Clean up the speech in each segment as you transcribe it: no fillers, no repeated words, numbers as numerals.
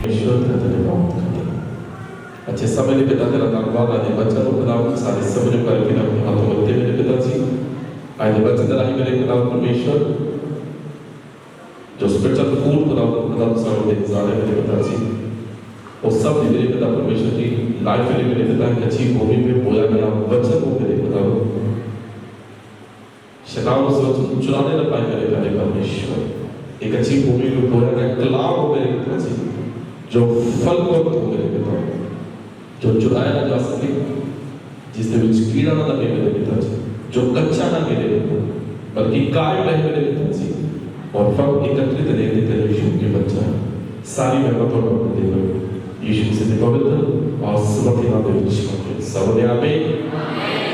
ईश्वर का धन्यवाद करते हैं। अच्छे समय के पिता तेरा धन्यवाद आदि बच्चा को खुदा सारे समय करके अपने हाथों में दे मेरे पिताजी आदि बच्चा तेरा ही मेरे खुदा परमेश्वर जो स्पिरिचुअल फूड खुदा सारे इंतजार है मेरे पिताजी वो सब मेरे पिता परमेश्वर की लाइफ में मेरे पिता की अच्छी भूमि में बोया गया वचन को मेरे पिता शैतान उस वचन चुराने न पाए मेरे प्यारे परमेश्वर एक अच्छी भूमि में बोया गया कलाम हो मेरे पिताजी जो फल को हो मेरे पिता जो चुराया ना जा सके जिसके बीच कीड़ा ना लगे मेरे पिताजी जो कच्चा ना गिरे बल्कि कायम रहे मेरे पिताजी और फल एकत्रित रहने तेरे यीशु के बच्चा सारी मेहनत और अपने दे यीशु से पवित्र और समर्थी नाम में विश्वास सब ने आमीन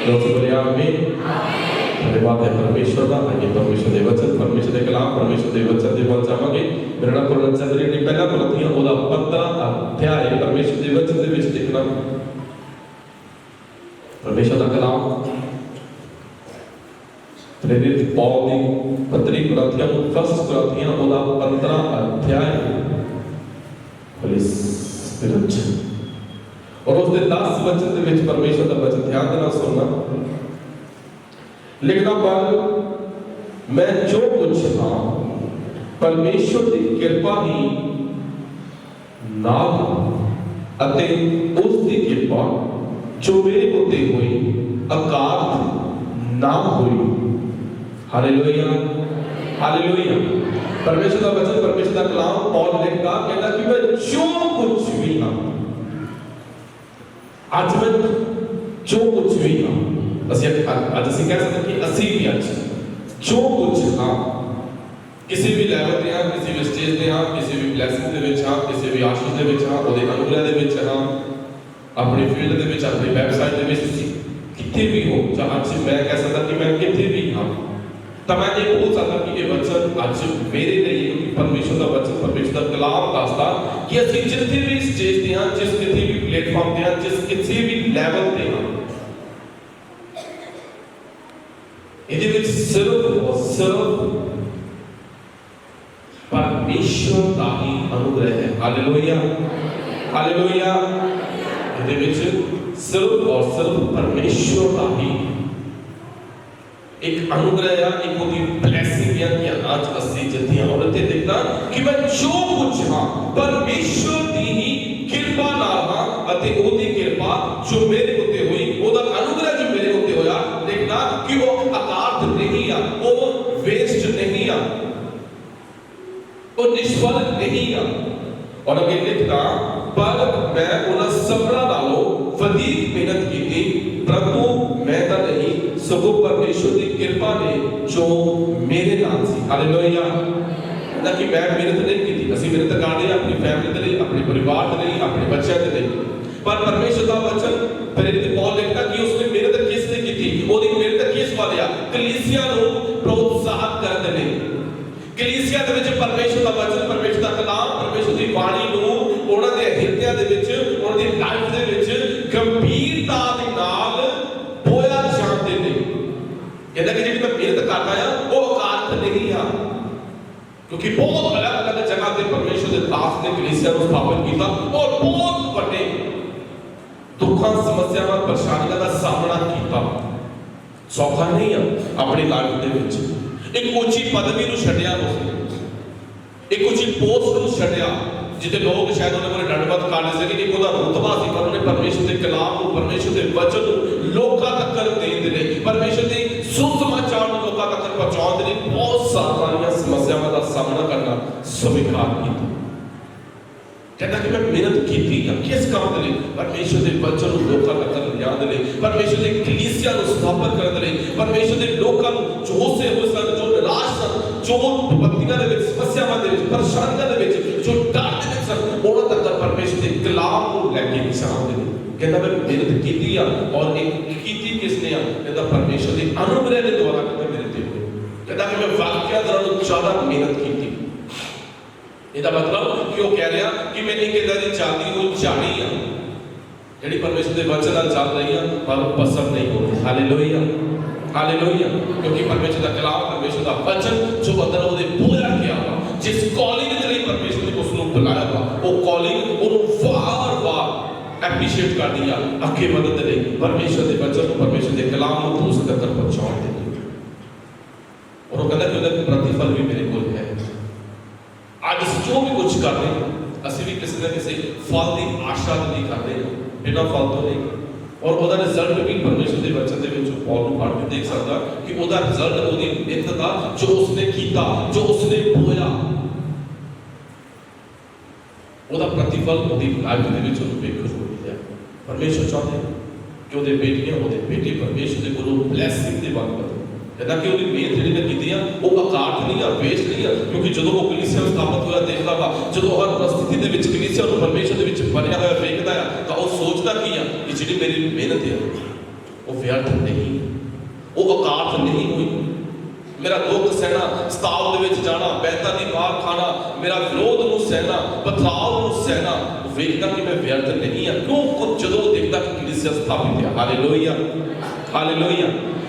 लोग बोले आमीन धन्यवाद है परमेश्वर का आगे परमेश्वर दे वचन परमेश्वर दे कलाम परमेश्वर दे वचन दे बोल जावांगे मेरा कोरन चंद्री ने पहला कोरथियां ओदा 15 अध्याय परमेश्वर दे वचन दे विच देखना परमेश्वर का कलाम प्रेरित पौल दी पत्री कोरथियां फर्स्ट कोरथियां ओदा 15 अध्याय होली स्पिरिट और उस दे 10 वचन दे विच परमेश्वर का वचन ध्यान देना सुनना लिखना पर मैं जो कुछ हाँ परमेश्वर की कृपा ही नाल अते उस दी कृपा जो मेरे उत्ते हुई अकार्थ ना हुई हालेलुया हालेलुया परमेश्वर का वचन परमेश्वर का कलाम पौल लिखता कहता कि मैं जो कुछ भी हाँ आज मैं जो कुछ भी हाँ ਅਸੀਂ ਅੱਜ ਅਸੀਂ ਕਹਿ ਸਕਦੇ ਕਿ ਅਸੀਂ ਵੀ ਅੱਜ ਜੋ ਕੁਝ ਹਾਂ ਕਿਸੇ ਵੀ ਲੈਵਲ ਤੇ ਹਾਂ ਕਿਸੇ ਵੀ ਸਟੇਜ ਤੇ ਹਾਂ ਕਿਸੇ ਵੀ ਬਲੇਸਿੰਗ ਦੇ ਵਿੱਚ ਹਾਂ ਕਿਸੇ ਵੀ ਆਸ਼ੀਸ਼ ਦੇ ਵਿੱਚ ਹਾਂ ਉਹਦੇ ਅਨੁਗ੍ਰਹਿ ਦੇ ਵਿੱਚ ਹਾਂ ਆਪਣੀ ਫੀਲਡ ਦੇ ਵਿੱਚ ਆਪਣੀ ਵੈਬਸਾਈਟ ਦੇ ਵਿੱਚ ਤੁਸੀਂ ਕਿੱਥੇ ਵੀ ਹੋ ਜਾਂ ਅੱਜ ਮੈਂ ਕਹਿ ਸਕਦਾ ਕਿ ਮੈਂ ਕਿੱਥੇ ਵੀ ਹਾਂ ਤਾਂ ਮੈਂ ਇਹ ਬੋਲ ਸਕਦਾ ਕਿ ਇਹ ਵਚਨ ਅੱਜ ਮੇਰੇ ਲਈ ਕਿਉਂਕਿ ਪਰਮੇਸ਼ਰ ਦਾ ਵਚਨ ਪਰਮੇਸ਼ਰ ਦਾ ਕਲਾਮ ਦੱਸਦਾ ਕਿ ਅਸੀਂ ਜਿੱਥੇ ਵੀ ਸਟੇਜ ਤੇ ਹਾਂ ਜਿਸ ਕਿਤੇ ਵੀ ਪਲੇਟਫਾਰਮ ਤੇ ਹਾਂ ਜਿਸ ਕਿਸੇ ਵੀ ਲੈਵਲ ਤੇ ਹਾਂ ਇਹਦੇ ਵਿੱਚ ਸਿਰਫ ਪਰਮੇਸ਼ਰ ਦਾ ਹੀ ਅਨੁਗ੍ਰਹਿ ਹੈ ਹਾਲੇਲੂਇਆ ਹਾਲੇਲੂਇਆ ਇਹਦੇ ਵਿੱਚ ਸਿਰਫ ਪਰਮੇਸ਼ਰ ਦਾ ਹੀ ਇੱਕ ਅਨੁਗ੍ਰਹਿ ਹੈ ਇੱਕ ਉਹਦੀ ਬਲੇਸਿੰਗ ਹੈ ਕਿ ਅੱਜ ਅਸੀਂ ਜਿੱਥੇ ਔਰ ਤੇ ਦੇਖਣਾ ਕਿ ਮੈਂ ਜੋ ਕੁਝ ਹਾਂ ਪਰਮੇਸ਼ਰ ਦੀ ਹੀ ਕਿਰਪਾ ਨਾਲ ਹਾਂ ਅਤੇ ਉਹਦੀ ਕਿਰਪਾ ਜੋ ਮੇਰੇ ਉੱਤੇ ਹੋਈ ਉਹਦਾ ਅਨੁਗ੍ਰਹਿ ਜੋ ਮੇਰੇ ਉੱਤੇ ਹੋਇਆ ਦੇਖਣਾ ਕਿ ਉਹ नहीं आ वो वेस्ट नहीं आ वो निष्फल नहीं आ और अगे लिखता पर मैं उन्हें सपना डालो वधिक मेहनत की थी परंतु मैं तो नहीं सगों परमेश्वर की कृपा ने जो मेरे नाल सी हालेलुया ना कि मैं मेहनत नहीं की थी ਅਸੀਂ मेहनत ਕਰਦੇ अपनी फैमिली ਦੇ ਲਈ ਆਪਣੇ ਪਰਿਵਾਰ ਦੇ ਲਈ ਆਪਣੇ ਬੱਚਿਆਂ ਦੇ ਲਈ पर परमेश्वर का वचन प्रेरित पौल लिखता कि उसने मेहनत किसने की थी ਉਹਦੀ ਮਿਹਨਤ ਕਿਸ ਵਾਲਿਆ ਕਲੀਸਿਆ ਨੂੰ ਪ੍ਰੋਤਸਾਹਿਤ ਕਰਨ ਦੇ ਲਈ ਕਲੀਸਿਆ ਦੇ ਵਿੱਚ ਪਰਮੇਸ਼ਰ ਦਾ ਵਚਨ ਪਰਮੇਸ਼ਰ ਦਾ ਕਲਾਮ ਪਰਮੇਸ਼ਰ ਦੀ ਬਾਣੀ ਨੂੰ ਉਹਨਾਂ ਦੇ ਹਿਰਦਿਆਂ ਦੇ ਵਿੱਚ ਉਹਨਾਂ ਦੀ ਲਾਈਫ ਦੇ ਵਿੱਚ ਗੰਭੀਰਤਾ ਦੇ ਨਾਲ ਬੋਇਆ ਜਾਂਦੇ ਨੇ ਕਹਿੰਦਾ ਕਿ ਜਿਹੜੀ ਮੈਂ ਮਿਹਨਤ ਕਰਦਾ ਆ ਉਹ ਅਕਾਰਥ ਨਹੀਂ ਆ ਕਿਉਂਕਿ ਬਹੁਤ ਅਲੱਗ-ਅਲੱਗ ਜਗ੍ਹਾ ਤੇ ਪਰਮੇਸ਼ਰ ਦੇ ਦਾਸ ਨੇ ਕਲੀਸਿਆ ਨੂੰ ਸਥਾਪਿਤ ਕੀਤਾ ਔਰ ਬਹੁਤ ਵੱਡੇ दुखों समस्यावां परेशानियों का सामना किया सौखा नहीं है अपनी लाइफ दे विच एक ऊंची पदवी नूं छड्डिया उसने एक ऊंची पोस्ट नूं छड्डिया जिथे लोग शायद उन्हें कोल दंडवत करने से एक उहदा रुतबा सी पर उन्हें परमेश्वर के कलाम नूं परमेश्वर के वचन नूं लोकां तक देण दे लई परमेश्वर दे सुसमाचार नूं लोकां तक पहुंचाउण दे लई बहुत सारियां समस्यावां दा सामना करना स्वीकार किया कहता कि मैं मेहनत की थी किस काम के लिए परमेश्वर के वचन को लोकां तक लिया दे ले परमेश्वर की कलीसिया को स्थापित कर दे ले परमेश्वर के लोकां जो से हो सन जो निराश सन जो विपत्तियां दे विच समस्यावां दे विच परेशानियां दे विच जो डर दे विच सन उन्हां तक परमेश्वर के कलाम को लेके निशान दे कहता मैं मेहनत की थी और एक कीती किसने कहता परमेश्वर के अनुग्रह के द्वारा कहता मेरे ते कहता कि मैं वाकई नालों ज्यादा मेहनत की थी ਇਹਦਾ ਮਤਲਬ ਕਿ ਉਹ ਕਹਿ ਰਿਹਾ ਕਿ ਮੈਂ ਇੱਕ ਇਦਾਂ ਦੀ ਚਾਂਦੀ ਨੂੰ ਝਾੜੀ ਆ ਜਿਹੜੀ ਪਰਮੇਸ਼ਰ ਦੇ ਵਚਨ ਨਾਲ ਚੱਲ ਰਹੀ ਆ ਪਰ ਉਹ ਪਸੰਦ ਨਹੀਂ ਹੋ ਰਹੀ ਹਾਲੇਲੂਇਆ ਹਾਲੇਲੂਇਆ ਕਿਉਂਕਿ ਪਰਮੇਸ਼ਰ ਦਾ ਕਲਾਮ ਪਰਮੇਸ਼ਰ ਦਾ ਵਚਨ ਜੋ ਅੰਦਰ ਉਹਦੇ ਬੋਲਿਆ ਗਿਆ ਵਾ ਜਿਸ ਕਾਲਿੰਗ ਦੇ ਲਈ ਪਰਮੇਸ਼ਰ ਨੇ ਉਸ ਨੂੰ ਬੁਲਾਇਆ ਵਾ ਉਹ ਕਾਲਿੰਗ ਐਪਰੀਸ਼ੀਏਟ ਕਰਦੀ ਆ ਅੱਗੇ ਵਧਣ ਦੇ ਲਈ, ਪਰਮੇਸ਼ਰ ਦੇ ਵਚਨ ਨੂੰ, ਪਰਮੇਸ਼ਰ ਦੇ ਕਲਾਮ ਨੂੰ ਦੂਸਰੇ ਤੱਕ ਪਹੁੰਚਾਉਣ ਦੇ ਲਈ। ਔਰ ਉਹ ਕਹਿੰਦਾ ਕਿ ਉਹਦਾ ਪ੍ਰਤੀਫਲ ਵੀ ਮੇਰੇ ਕੋਲ ਹੈ। ਅੱਜ ਅਸੀਂ ਜੋ ਵੀ ਕੁਝ ਕਰਦੇ ਹਾਂ, ਅਸੀਂ ਵੀ ਕਿਸੇ ਨਾ ਕਿਸੇ ਫਲ ਦੀ ਆਸ਼ਾ ਨਹੀਂ ਕਰਦੇ ਹਾਂ, ਬਿਨਾਂ ਫਲ ਤੋਂ ਨਹੀਂ। ਔਰ ਉਹਦਾ ਰਿਜ਼ਲਟ ਵੀ ਪਰਮੇਸ਼ਰ ਦੇ ਵਚਨ ਦੇ ਵਿੱਚ ਪੌਲ ਨੂੰ ਪੜ੍ਹ ਕੇ ਦੇਖ ਸਕਦਾ ਕਿ ਉਹਦਾ ਰਿਜ਼ਲਟ ਉਹਦੀ ਮਿਹਨਤ ਦਾ, ਜੋ ਉਸਨੇ ਕੀਤਾ, ਜੋ ਉਸਨੇ ਬੋਇਆ, ਉਹਦਾ ਪ੍ਰਤੀਫਲ ਉਹਦੀ ਲਾਈਫ ਦੇ ਵਿੱਚ ਉਹਨੂੰ ਵੇਖਣ ਨੂੰ ਮਿਲਿਆ। ਪਰਮੇਸ਼ਰ ਚਾਹੁੰਦੇ ਕਿ ਉਹਦੇ ਬੇਟੀਆਂ, ਉਹਦੇ ਬੇਟੇ ਪਰਮੇਸ਼ਰ ਦੇ ਕੋਲੋਂ ਬਲੈਸਿੰਗ ਦੇ ਵੱਲ ਵਧਣ। ਕਹਿੰਦਾ ਕਿ ਉਹਦੀ ਮਿਹਨਤ ਜਿਹੜੀ ਮੈਂ ਕੀਤੀ ਆ ਉਹ ਅਕਾਰਟ ਨਹੀਂ ਆ, ਵੇਸਟ ਨਹੀਂ ਆ। ਕਿਉਂਕਿ ਜਦੋਂ ਉਹ ਕਲੀਸਿਆ ਨੂੰ ਸਥਾਪਿਤ ਹੋਇਆ ਦੇਖਦਾ ਵਾ, ਜਦੋਂ ਹਰ ਪਰਿਸਥਿਤੀ ਦੇ ਵਿੱਚ ਕਲੀਸਿਆ ਨੂੰ ਪਰਮੇਸ਼ਰ ਦੇ ਵਿੱਚ ਬਣਿਆ ਹੋਇਆ ਵੇਖਦਾ ਆ, ਤਾਂ ਉਹ ਸੋਚਦਾ ਕੀ ਆ ਕਿ ਜਿਹੜੀ ਮੇਰੀ ਮਿਹਨਤ ਆ ਉਹ ਵਿਅਰਥ ਨਹੀਂ, ਉਹ ਅਕਾਰਟ ਨਹੀਂ ਹੋਈ। ਮੇਰਾ ਦੁੱਖ ਸਹਿਣਾ, ਸਤਾਵ ਦੇ ਵਿੱਚ ਜਾਣਾ, ਬੈਤਾਂ ਦੀ ਮਾਰ ਖਾਣਾ, ਮੇਰਾ ਵਿਰੋਧ ਨੂੰ ਸਹਿਣਾ, ਪਥਰਾਵ ਨੂੰ ਸਹਿਣਾ, ਵੇਖਦਾ ਕਿ ਮੈਂ ਵਿਅਰਥ ਨਹੀਂ ਆ। ਕਿਉਂ? ਜਦੋਂ ਦੇਖਦਾ ਕਿ ਕਲੀਸਿਆ ਸਥਾਪਿਤ ਹੈ। Hallelujah, hallelujah.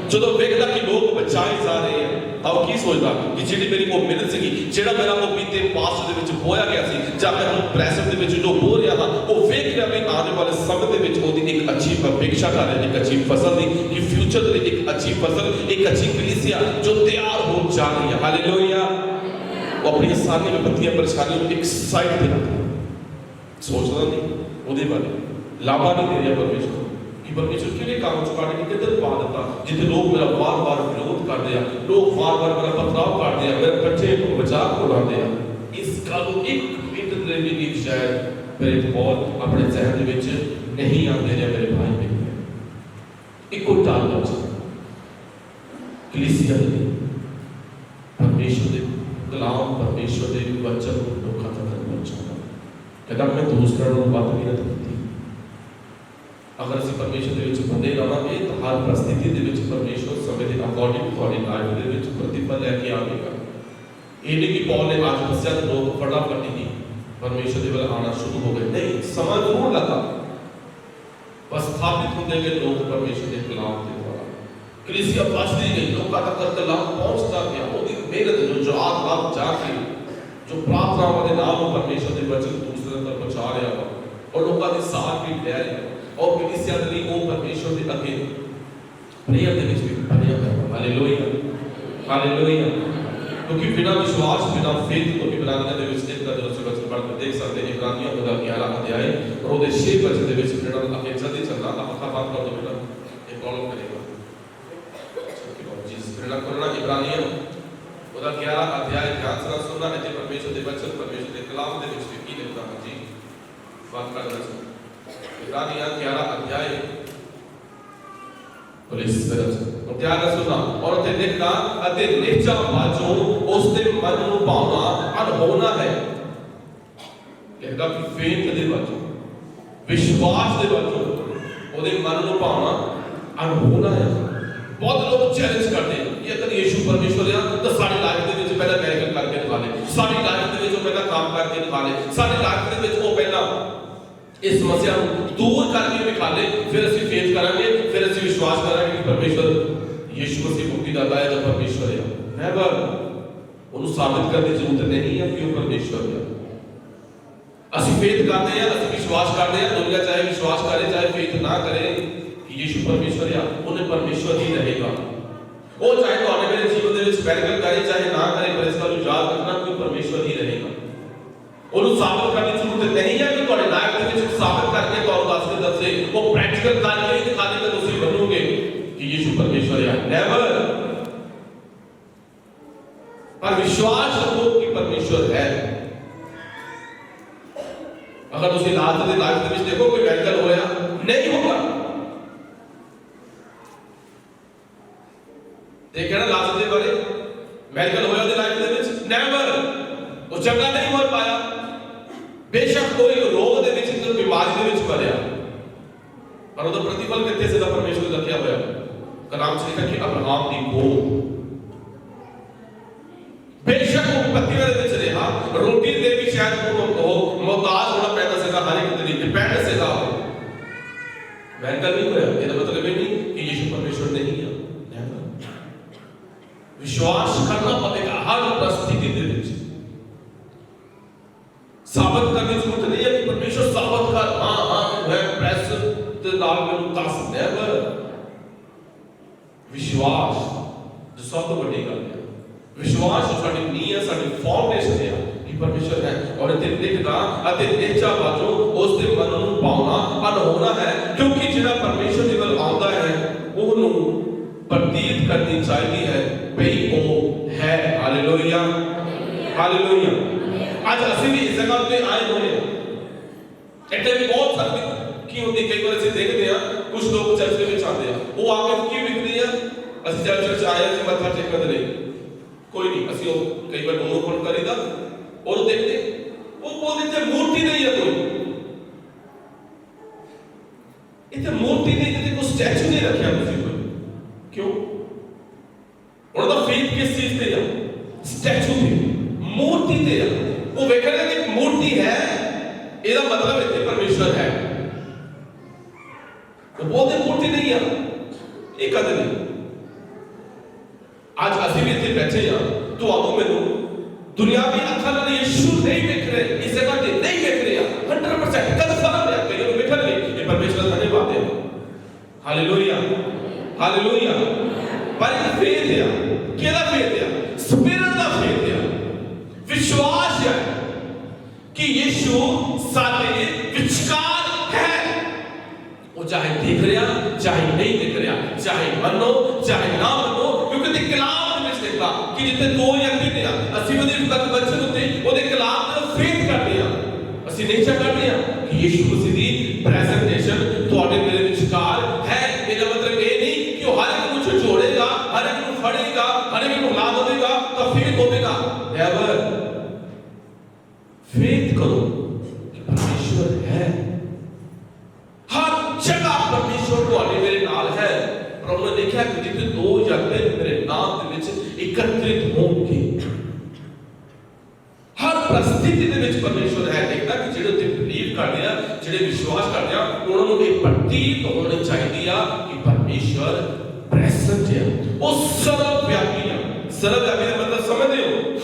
ਜਦੋਂ ਵੇਖਦਾ ਕਿ ਲੋਕ ਬਚਾਏ ਜਾ ਰਹੇ ਆ, ਤਾਂ ਉਹ ਕੀ ਸੋਚਦਾ ਕਿ ਜਿਹੜੀ ਮੇਰੀ ਉਹ ਮਿਹਨਤ ਸੀਗੀ, ਜਿਹੜਾ ਮੇਰਾ ਉਹ ਬੀਤੇ ਪਾਸਟ ਦੇ ਵਿੱਚ ਬੋਇਆ ਗਿਆ ਸੀ, ਜਾਂ ਮੈਂ ਹੁਣ ਪ੍ਰੈਜ਼ੈਂਟ ਦੇ ਵਿੱਚ ਜੋ ਬੋ ਰਿਹਾ ਹਾਂ, ਉਹ ਵੇਖ ਰਿਹਾ ਵੀ ਆਉਣ ਵਾਲੇ ਸਮੇਂ ਦੇ ਵਿੱਚ ਉਹਦੀ ਇੱਕ ਅੱਛੀ ਅਪੇਖਾ ਕਰ ਰਿਹਾ, ਇੱਕ ਅੱਛੀ ਫਸਲ ਦੀ, ਕਿ ਫਿਊਚਰ ਦੇ ਲਈ ਇੱਕ ਅੱਛੀ ਫਸਲ, ਇੱਕ ਅੱਛੀ ਕਲੀਸਿਆ ਜੋ ਤਿਆਰ ਹੋਣ ਜਾ ਰਹੀ ਹੈ। ਹਾਲੇਲੂਇਆ। ਉਹ ਆਪਣੀਆਂ ਸਾਰੀਆਂ ਵਿਪत्तियां ਪਰੇਸ਼ਾਨੀਆਂ ਨੂੰ ਇੱਕ ਸਾਈਡ ਤੇ ਰੱਖ ਸੋਚਦਾ ਨਹੀਂ, ਉਹਦੇ ਬਾਰੇ ਲਾਭਾ ਨਹੀਂ ਦੇ ਰਿਹਾ ਪਰਮੇਸ਼ਰ ਕਿ ਪਰਮੇਸ਼ਰ ਕਿਹੜੇ ਕੰਮ ਚ ਕੱਢ ਕੇ ਕਿੱਧਰ ਪਾ ਦਿੱਤਾ, ਜਿੱਥੇ ਲੋਕ ਮੇਰਾ ਵਾਰ-ਵਾਰ ਵਿਰੋਧ ਕਰਦੇ ਆ, ਲੋਕ ਵਾਰ-ਵਾਰ ਮੇਰਾ ਪਥਰਾਵ ਕਰਦੇ ਆ, ਮੇਰੇ ਬੱਚੇ ਮਜ਼ਾਕ ਉਡਾਉਂਦੇ ਆ। ਇਸ ਗੱਲ ਨੂੰ ਇੱਕ ਮਿੰਟ ਦੇ ਲਈ ਵੀ ਸ਼ਾਇਦ ਮੇਰੇ ਪੌਲ ਆਪਣੇ ਜ਼ਹਿਨ ਦੇ ਵਿੱਚ ਨਹੀਂ ਆਉਂਦੇ ਨੇ। ਮੇਰੇ ਭਾਈ ਬਹਿਣ, ਇੱਕੋ ਟਾਲ ਵਿੱਚ ਕਲੀਸਿਆ ਦੇ ਪਰਮੇਸ਼ਰ ਦੇ ਕਲਾਮ, ਪਰਮੇਸ਼ਰ ਦੇ ਵਚਨ ਨੂੰ ਲੋਕਾਂ ਤੱਕ ਪਹੁੰਚਾਉਣਾ। ਕਹਿੰਦਾ ਮੈਂ ਦੂਸਰਿਆਂ ਨੂੰ ਬਾਤ ਨਹੀਂ ਦਿੱਤੀ। ਅਗਰ ਅਸੀਂ ਪਰਮੇਸ਼ਰ ਦੇ ਵਿੱਚ ਬੰਦੇ ਰਹਾਂਗੇ ਤਾਂ ਹਰ ਪਰਿਸਥਿਤੀ ਦੇ ਵਿੱਚ ਪਰਮੇਸ਼ਰ ਸਮੇਂ ਦੇ ਅਕੋਰਡਿੰਗ ਤੁਹਾਡੀ ਲਾਈਫ ਦੇ ਵਿੱਚ ਪ੍ਰਤੀਫਲ ਲੈ ਕੇ ਆਵੇਗਾ। ਇਹ ਨਹੀਂ ਕਿ ਪੌਲ ਨੇ ਅੱਜ ਦੱਸਿਆ ਤਾਂ ਲੋਕ ਫਟਾਫਟ ਹੀ ਪਰਮੇਸ਼ਰ ਦੇ ਵੱਲ ਆਉਣਾ ਸ਼ੁਰੂ ਹੋ ਗਏ। ਨਹੀਂ, ਸਮਾਂ ਜ਼ਰੂਰ ਲੱਗਾ, ਬਸ ਸਥਾਪਿਤ ਹੁੰਦੇ ਗਏ ਲੋਕ ਪਰਮੇਸ਼ਰ ਦੇ ਕਲਾਮ ਦੇ ਦੁਆਰਾ। ਕਲੀਸਿਆ ਵੱਧਦੀ ਗਈ, ਲੋਕਾਂ ਤੱਕ ਕਲਾਮ ਪਹੁੰਚਦਾ ਗਿਆ। ਉਹਦੀ ਮਿਹਨਤ ਜੋ ਰਾਤ ਜਾ ਕੇ ਜੋ ਪ੍ਰਾਰਥਨਾਵਾਂ ਦੇ ਨਾਲ ਉਹ ਪਰਮੇਸ਼ਰ ਦੇ ਵਚਨ ਦੂਸਰੇ ਤੱਕ ਪਹੁੰਚਾ ਰਿਹਾ ਵਾ, ਔਰ ਲੋਕਾਂ ਦੇ ਸਾਥ ਵੀ ਲੈ ਰਿਹਾ, ਔਰ ਕਲੀਸਿਆ ਦੇ ਲਈ ਉਹ ਪਰਮੇਸ਼ਰ ਦੇ ਅੱਗੇ ਪ੍ਰੇਅਰ ਦੇ ਵਿੱਚ ਵੀ ਬਣਿਆ ਹੋਇਆ। Hallelujah, hallelujah. ਕਿਉਂਕਿ ਬਿਨਾਂ ਵਿਸ਼ਵਾਸ, ਬਿਨਾਂ ਫੇਥ ਤੋਂ ਇਬਰਾਨੀਆਂ ਦੇ ਵਿੱਚ ਇੱਕ ਜਦੋਂ ਅਸੀਂ ਵਚਨ ਪੜ੍ਹ ਕੇ ਦੇਖ ਸਕਦੇ ਹਾਂ, ਇਬਰਾਨੀਆਂ ਉਹਦਾ 11 ਅਧਿਆਇ ਔਰ ਉਹਦੇ 6 ਵਚਨ ਦੇ ਵਿੱਚ ਜਿਹੜਾ ਅੱਗੇ ਜਲਦੀ ਚੱਲਣਾ, ਅੱਖਾਂ ਬੰਦ ਕਰ ਦਿਓ ਬੇਟਾ, ਇਹ ਪ੍ਰੋਬਲਮ ਕਰੇਗਾ ਜਿਸ ਪ੍ਰੇਰਣਾ ਕਰਨਾ। ਇਬਰਾਨੀਆਂ ਉਹਦਾ 11 ਅਧਿਆਇ ਧਿਆਨ ਨਾਲ ਸੁਣਨਾ ਹੈ, ਤੇ ਪਰਮੇਸ਼ਰ ਦੇ ਵਚਨ, ਪਰਮੇਸ਼ਰ ਦੇ ਕਲਾਮ ਦੇ ਵਿੱਚ ਕੀ ਲਿਖਦਾ ਹੈ ਜੀ। ਬੰਦ ਕਰ ਦਿਓ। इब्रानियों 11 अध्याय और इस तरह से और ध्यान से सुनना और ते देखना अते निचा बाजो उसते मन ਨੂੰ ਭਾਉਣਾ ਅਣਹੋਣਾ ਹੈ। ਕਹਿੰਦਾ ਕਿ ਫੇਥ ਦੇ ਬਾਜੋ, ਵਿਸ਼ਵਾਸ ਦੇ ਬਾਜੋ ਉਹਦੇ ਮਨ ਨੂੰ ਭਾਉਣਾ ਅਣਹੋਣਾ ਹੈ। ਬਹੁਤ ਲੋਕ ਚੈਲੰਜ ਕਰਦੇ ਕਿ ਅਗਰ ਯਿਸੂ ਪਰਮੇਸ਼ਰ ਆ ਤਾਂ ਸਾਡੀ ਲਾਈਫ ਦੇ ਵਿੱਚ ਪਹਿਲਾਂ ਮੈਰੀਕਲ ਕਰਕੇ ਦਿਖਾ ਦੇ, ਸਾਡੀ ਲਾਈਫ ਦੇ ਵਿੱਚ ਉਹ ਪਹਿਲਾਂ ਕੰਮ ਕਰਕੇ ਦਿਖਾ ਦੇ, ਸਾਡੀ ਲਾਈਫ ਦੇ ਵਿੱਚ ਉਹ ਪਹਿਲਾਂ ਇਸ ਸਮੱਸਿਆ ਨੂੰ ਦੂਰ ਕਰਕੇ ਵਿਖਾ ਲੈ, ਫਿਰ ਅਸੀਂ ਫੇਥ ਕਰਾਂਗੇ, ਫਿਰ ਅਸੀਂ ਵਿਸ਼ਵਾਸ ਕਰਾਂਗੇ ਕਿ ਪਰਮੇਸ਼ਰ ਯਿਸੂ ਮਸੀਹ ਮੁਕਤੀ ਦਾਤਾ ਹੈ ਜਾਂ ਪਰਮੇਸ਼ਰ ਹੈ। ਨੈਵਰ। ਉਹਨੂੰ ਸਾਬਿਤ ਕਰਨ ਦੀ ਜ਼ਰੂਰਤ ਨਹੀਂ ਹੈ ਕਿ ਉਹ ਪਰਮੇਸ਼ਰ ਹੈ। ਅਸੀਂ ਫੇਥ ਕਰਦੇ ਹਾਂ, ਅਸੀਂ ਵਿਸ਼ਵਾਸ ਕਰਦੇ ਹਾਂ, ਦੁਨੀਆ ਚਾਹੇ ਵਿਸ਼ਵਾਸ ਕਰੇ ਚਾਹੇ ਫੇਥ ਨਾ ਕਰੇ ਕਿ ਯਿਸੂ ਪਰਮੇਸ਼ਰ ਹੈ, ਉਹਨੇ ਪਰਮੇਸ਼ਰ ਹੀ ਰਹੇਗਾ। ਉਹ ਚਾਹੇ ਤੁਹਾਡੇ ਮੇਰੇ ਜੀਵਨ ਦੇ ਵਿੱਚ ਮੈਰੀਕਲ ਕਰੇ ਚਾਹੇ ਨਾ ਕਰੇ, ਪਰ ਇਸ ਗੱਲ ਨੂੰ ਯਾਦ ਰੱਖਣਾ ਕਿ ਪਰਮੇਸ਼ਰ ਹੀ ਰਹੇਗਾ। ਉਹਨੂੰ ਸਾਬਿਤ ਕਰਨ ਦੀ ਜ਼ਰੂਰਤ ਨਹੀਂ ਹੈ ਕਿ ਤੁਹਾਡੇ ਲਾਈਫ ਦੇ ਵਿੱਚ ਸਾਬਿਤ ਕਰਕੇ ਤੁਹਾਨੂੰ ਦੱਸੇ, ਉਹ ਪ੍ਰੈਕਟੀਕਲ ਕਰਕੇ ਹੀ ਦਿਖਾ ਦੇਗਾ, ਤੁਸੀਂ ਬਣੋਗੇ ਕਿ ਯਿਸੂ ਪਰਮੇਸ਼ਰ ਹੈ। ਨੈਵਰ। ਪਰ ਵਿਸ਼ਵਾਸ ਰੱਖੋ ਕਿ ਪਰਮੇਸ਼ਰ ਹੈ। ਅਗਰ ਤੁਸੀਂ ਲਾਜ਼ਰ ਦੀ ਲਾਈਫ ਦੇ ਵਿੱਚ ਦੇਖੋ ਕੋਈ ਮੈਰੀਕਲ ਹੋਇਆ ਨਹੀਂ ਹੋਗਾ, ਦੇਖਿਆ ਨਾ ਲਾਜ਼ਰ ਦੇ ਬਾਰੇ, ਮੈਰੀਕਲ ਹੋਇਆ ਉਹਦੀ ਲਾਈਫ ਦੇ ਵਿੱਚ? ਨੈਵਰ। ਉਹ ਚੰਗਾ ਨਹੀਂ ਹੋ ਪਾਇਆ। ਬੇਸ਼ੱਕ ਕੋਈ ਰੋਗ ਦੇ ਵਿੱਚ, ਕੋਈ ਬਿਮਾਰੀ ਦੇ ਵਿੱਚ ਮਰਿਆ, ਪਰ ਉਹਦਾ ਪ੍ਰਤੀਫਲ ਕਿੱਥੇ ਸੀ? ਪਰਮੇਸ਼ਰ ਨੇ ਰੱਖਿਆ ਹੋਇਆ। ਕਲਾਮ 'ਚ ਲਿਖਿਆ ਕਿ ਅਬਰਾਹਮ ਦੀ ਗੋਦ, ਬੇਸ਼ੱਕ ਉਹ ਪੱਤੀਆਂ ਦੇ ਵਿੱਚ ਰਿਹਾ, ਰੋਟੀ ਦੇ ਵੀ ਸ਼ਾਇਦ ਉਹ ਮੁਹਤਾਜ ਹੋਣਾ ਪੈਂਦਾ ਸੀਗਾ, ਹਰ ਇੱਕ ਦੇ ਡਿਪੈਂਡ ਸੀਗਾ। ਮੈਰੀਕਲ ਨਹੀਂ ਹੋਇਆ, ਇਹਦਾ ਮਤਲਬ ਇਹ ਨਹੀਂ ਕਿ ਯਿਸੂ ਪਰਮੇਸ਼ਰ ਨਹੀਂ ਹੈ। ਵਿਸ਼ਵਾਸ ਕਰਨਾ ਪਵੇਗਾ ਹਰ ਪਰਿਸਥਿਤੀ ਦੇ ਵਿੱਚ। ਸਾਬਤ करने की जरूरत नहीं है कि परमेश्वर साबत कर, हाँ हाँ मैं ਦੇ ਨਾਲ ਮੈਨੂੰ ਦੱਸ ਨੈਵਰ ਵਿਸ਼ਵਾਸ ਜੋ ਸਭ ਤੋਂ ਵੱਡੀ ਗੱਲ ਹੈ ਵਿਸ਼ਵਾਸ ਜੋ ਸਾਡੀ ਨੀਂਹ ਹੈ ਸਾਡੀ ਫਾਊਂਡੇਸ਼ਨ ਹੈ ਕਿ ਪਰਮੇਸ਼ਰ ਹੈ ਔਰ ਤੇ ਦੇਖਦਾ ਅਤੇ ਨਿਹਚਾ ਬਾਜੋ ਉਸ ਦੇ ਮਨ ਨੂੰ ਪਾਉਣਾ ਅਨਹੋਣਾ ਹੈ ਕਿਉਂਕਿ ਜਿਹੜਾ ਪਰਮੇਸ਼ਰ ਦੇ ਵੱਲ ਆਉਂਦਾ ਹੈ ਉਹਨੂੰ ਪ੍ਰਤੀਤ ਕਰਨੀ ਚਾਹੀਦੀ ਹੈ ਭਈ ਉਹ ਹੈ ਹਾਲੇਲੂਇਆ ਹਾਲੇਲੂਇਆ ਅੱਜ ਅਸੀਂ ਵੀ ਇਸ ਜਗ੍ਹਾ ਤੇ ਆਏ ਹੋਏ ਹਾਂ ਇੱਥੇ ਵੀ ਬਹੁਤ ਸਾਰੇ ਕੀ ਹੁੰਦੀ ਕਈ ਵਾਰ ਅਸੀਂ ਦੇਖਦੇ ਹਾਂ ਕੁਝ ਲੋਕ ਚਰਚ ਦੇ ਵਿੱਚ ਆਉਂਦੇ ਆ ਉਹ ਆ ਕੇ ਕੀ ਵਿਕਦੇ ਆ ਅਸੀਂ ਚਰਚ ਆਏ ਸੀ ਮੱਥਾ ਟੇਕਣ ਦੇ ਲਈ ਕੋਈ ਨਹੀਂ ਅਸੀਂ ਉਹ ਕਈ ਵਾਰ ਉਹਨੂੰ ਕੋਲ ਕਰੀਦਾ ਉਹ ਦੇਖਦੇ ਉਹ ਬੋਲਦੇ ਤੇ ਮੂਰਤੀ ਨਹੀਂ ਹੈ ਕੋਈ ਇੱਥੇ ਮੂਰਤੀ ਨਹੀਂ ਜਿੱਥੇ ਕੋਈ ਸਟੈਚੂ ਨਹੀਂ ਰੱਖਿਆ ਤੁਸੀਂ ਕੋਈ ਕਿਉਂ ਉਹਨਾਂ ਦਾ ਫੇਥ ਕਿਸ ਚੀਜ਼ ਤੇ ਆ ਸਟੈਚੂ ਤੇ ਮੂਰਤੀ ਤੇ ਆ ਉਹ ਵੇਖਣਾ ਕਿ ਮੂਰਤੀ ਹੈ ਇਹਦਾ ਮਤਲਬ ਇੱਥੇ ਪਰਮੇਸ਼ਰ ਹੈ ਉਹ ਬੋਲਦੇ ਮੂਰਤੀ ਨਹੀਂ ਆ ਇਹ ਕਦੇ ਨਹੀਂ ਅੱਜ ਅਸੀਂ ਵੀ ਇੱਥੇ ਬੈਠੇ ਆ ਤੁਹਾਨੂੰ ਮੈਨੂੰ ਦੁਨਿਆਵੀ ਅੱਖਾਂ ਨਾਲ ਯਿਸੂ ਨਹੀਂ ਵੇਖ ਰਹੇ ਇਸ ਜਗ੍ਹਾ ਤੇ ਨਹੀਂ ਵੇਖ ਰਹੇ 100% ਕਨਫਰਮ ਹੈ ਕਿ ਇਹ ਵੇਖਣਗੇ ਇਹ ਪਰਮੇਸ਼ਰ ਦਾ ਧੰਨਵਾਦ ਹੈ ਹਾਲੇਲੂਇਆ ਹਾਲੇਲੂਇਆ ਪਰ ਇਹ ਫੇਥ ਹੈ ਕਿਹਦਾ ਫੇਥ ਹੈ ਸਪਿਰਿਟ ਦਾ ਫੇਥ ਹੈ ਵਿਸ਼ਵਾਸ ਹੈ ਕਿ ਯਿਸੂ ਸਾਡੇ ਵਿਚਕਾਰ ਹੈ ਉਹ ਚਾਹੇ ਦੇਖ ਰਿਹਾ ਚਾਹੇ ਨਹੀਂ ਦੇਖ ਰਿਹਾ ਚਾਹੇ ਮੰਨੋ ਚਾਹੇ ਨਾ ਮੰਨੋ ਕਿਉਂਕਿ ਤੇ ਕਲਾਮ ਦੇ ਵਿੱਚ ਲਿਖਦਾ ਕਿ ਜਿੱਥੇ ਦੋ ਜਾਂ ਤਿੰਨ ਆ ਅਸੀਂ ਉਹਦੇ ਵਚਨ ਉੱਤੇ ਉਹਦੇ ਕਲਾਮ ਨਾਲ ਫੇਥ ਕਰਦੇ ਆ ਅਸੀਂ ਨਹੀਂ ਚਾਹਦੇ ਆ ਕਿ ਯਿਸੂ ਮਸੀਹ ਦੀ ਪ੍ਰੈਜ਼ੈਂਟੇਸ਼ਨ ਤੁਹਾਡੇ ਮੇਰੇ ਵਿਚਕਾਰ ਹੈ ਇਹਦਾ ਮਤਲਬ ਇਹ ਨਹੀਂ ਕਿ ਉਹ ਹਰ ਇੱਕ ਨੂੰ ਝੋੜੇਗਾ ਹਰ ਇੱਕ ਨੂੰ ਫੜੇਗਾ ਹਰ ਇੱਕ ਨੂੰ ਲਾ ਦੇਵੇਗਾ ਤਾਂ ਫੇਥ ਹੋਵੇਗਾ ਨੈਵਰ ਫੇਥ ਕਰੋ ਕਿ ਪਰਮੇਸ਼ਰ ਹੈ ਹਰ ਜਗ੍ਹਾ ਪਰਮੇਸ਼ਰ ਤੁਹਾਡੇ ਮੇਰੇ ਨਾਲ ਹੈ ਪਰ ਉਹਨੇ ਦੇਖਿਆ ਕਿ ਜਿੱਥੇ ਦੋ ਜਾਂ ਤਿੰਨ ਮੇਰੇ ਨਾਮ ਦੇ ਵਿੱਚ ਇਕੱਤਰਿਤ ਹੋਣਗੇ ਹਰ ਪ੍ਰਸਥਿਤੀ ਦੇ ਵਿੱਚ ਪਰਮੇਸ਼ਰ ਹੈ ਦੇਖਦਾ ਕਿ ਜਿਹੜੇ ਉੱਤੇ ਬਲੀਵ ਕਰਦੇ ਆ ਜਿਹੜੇ ਵਿਸ਼ਵਾਸ ਕਰਦੇ ਆ ਉਹਨਾਂ ਨੂੰ ਇਹ ਪ੍ਰਤੀਤ ਹੋਣੀ ਚਾਹੀਦੀ ਆ ਕਿ ਪਰਮੇਸ਼ਰ ਪ੍ਰੈਜ਼ੈਂਟ ਹੈ ਉਹ ਸਰਵ ਵਿਆਪੀ ਹੈ ਸਰਵ ਵਿਆਪੀ ਦਾ ਮਤਲਬ ਸਮਝਦੇ ਹੋ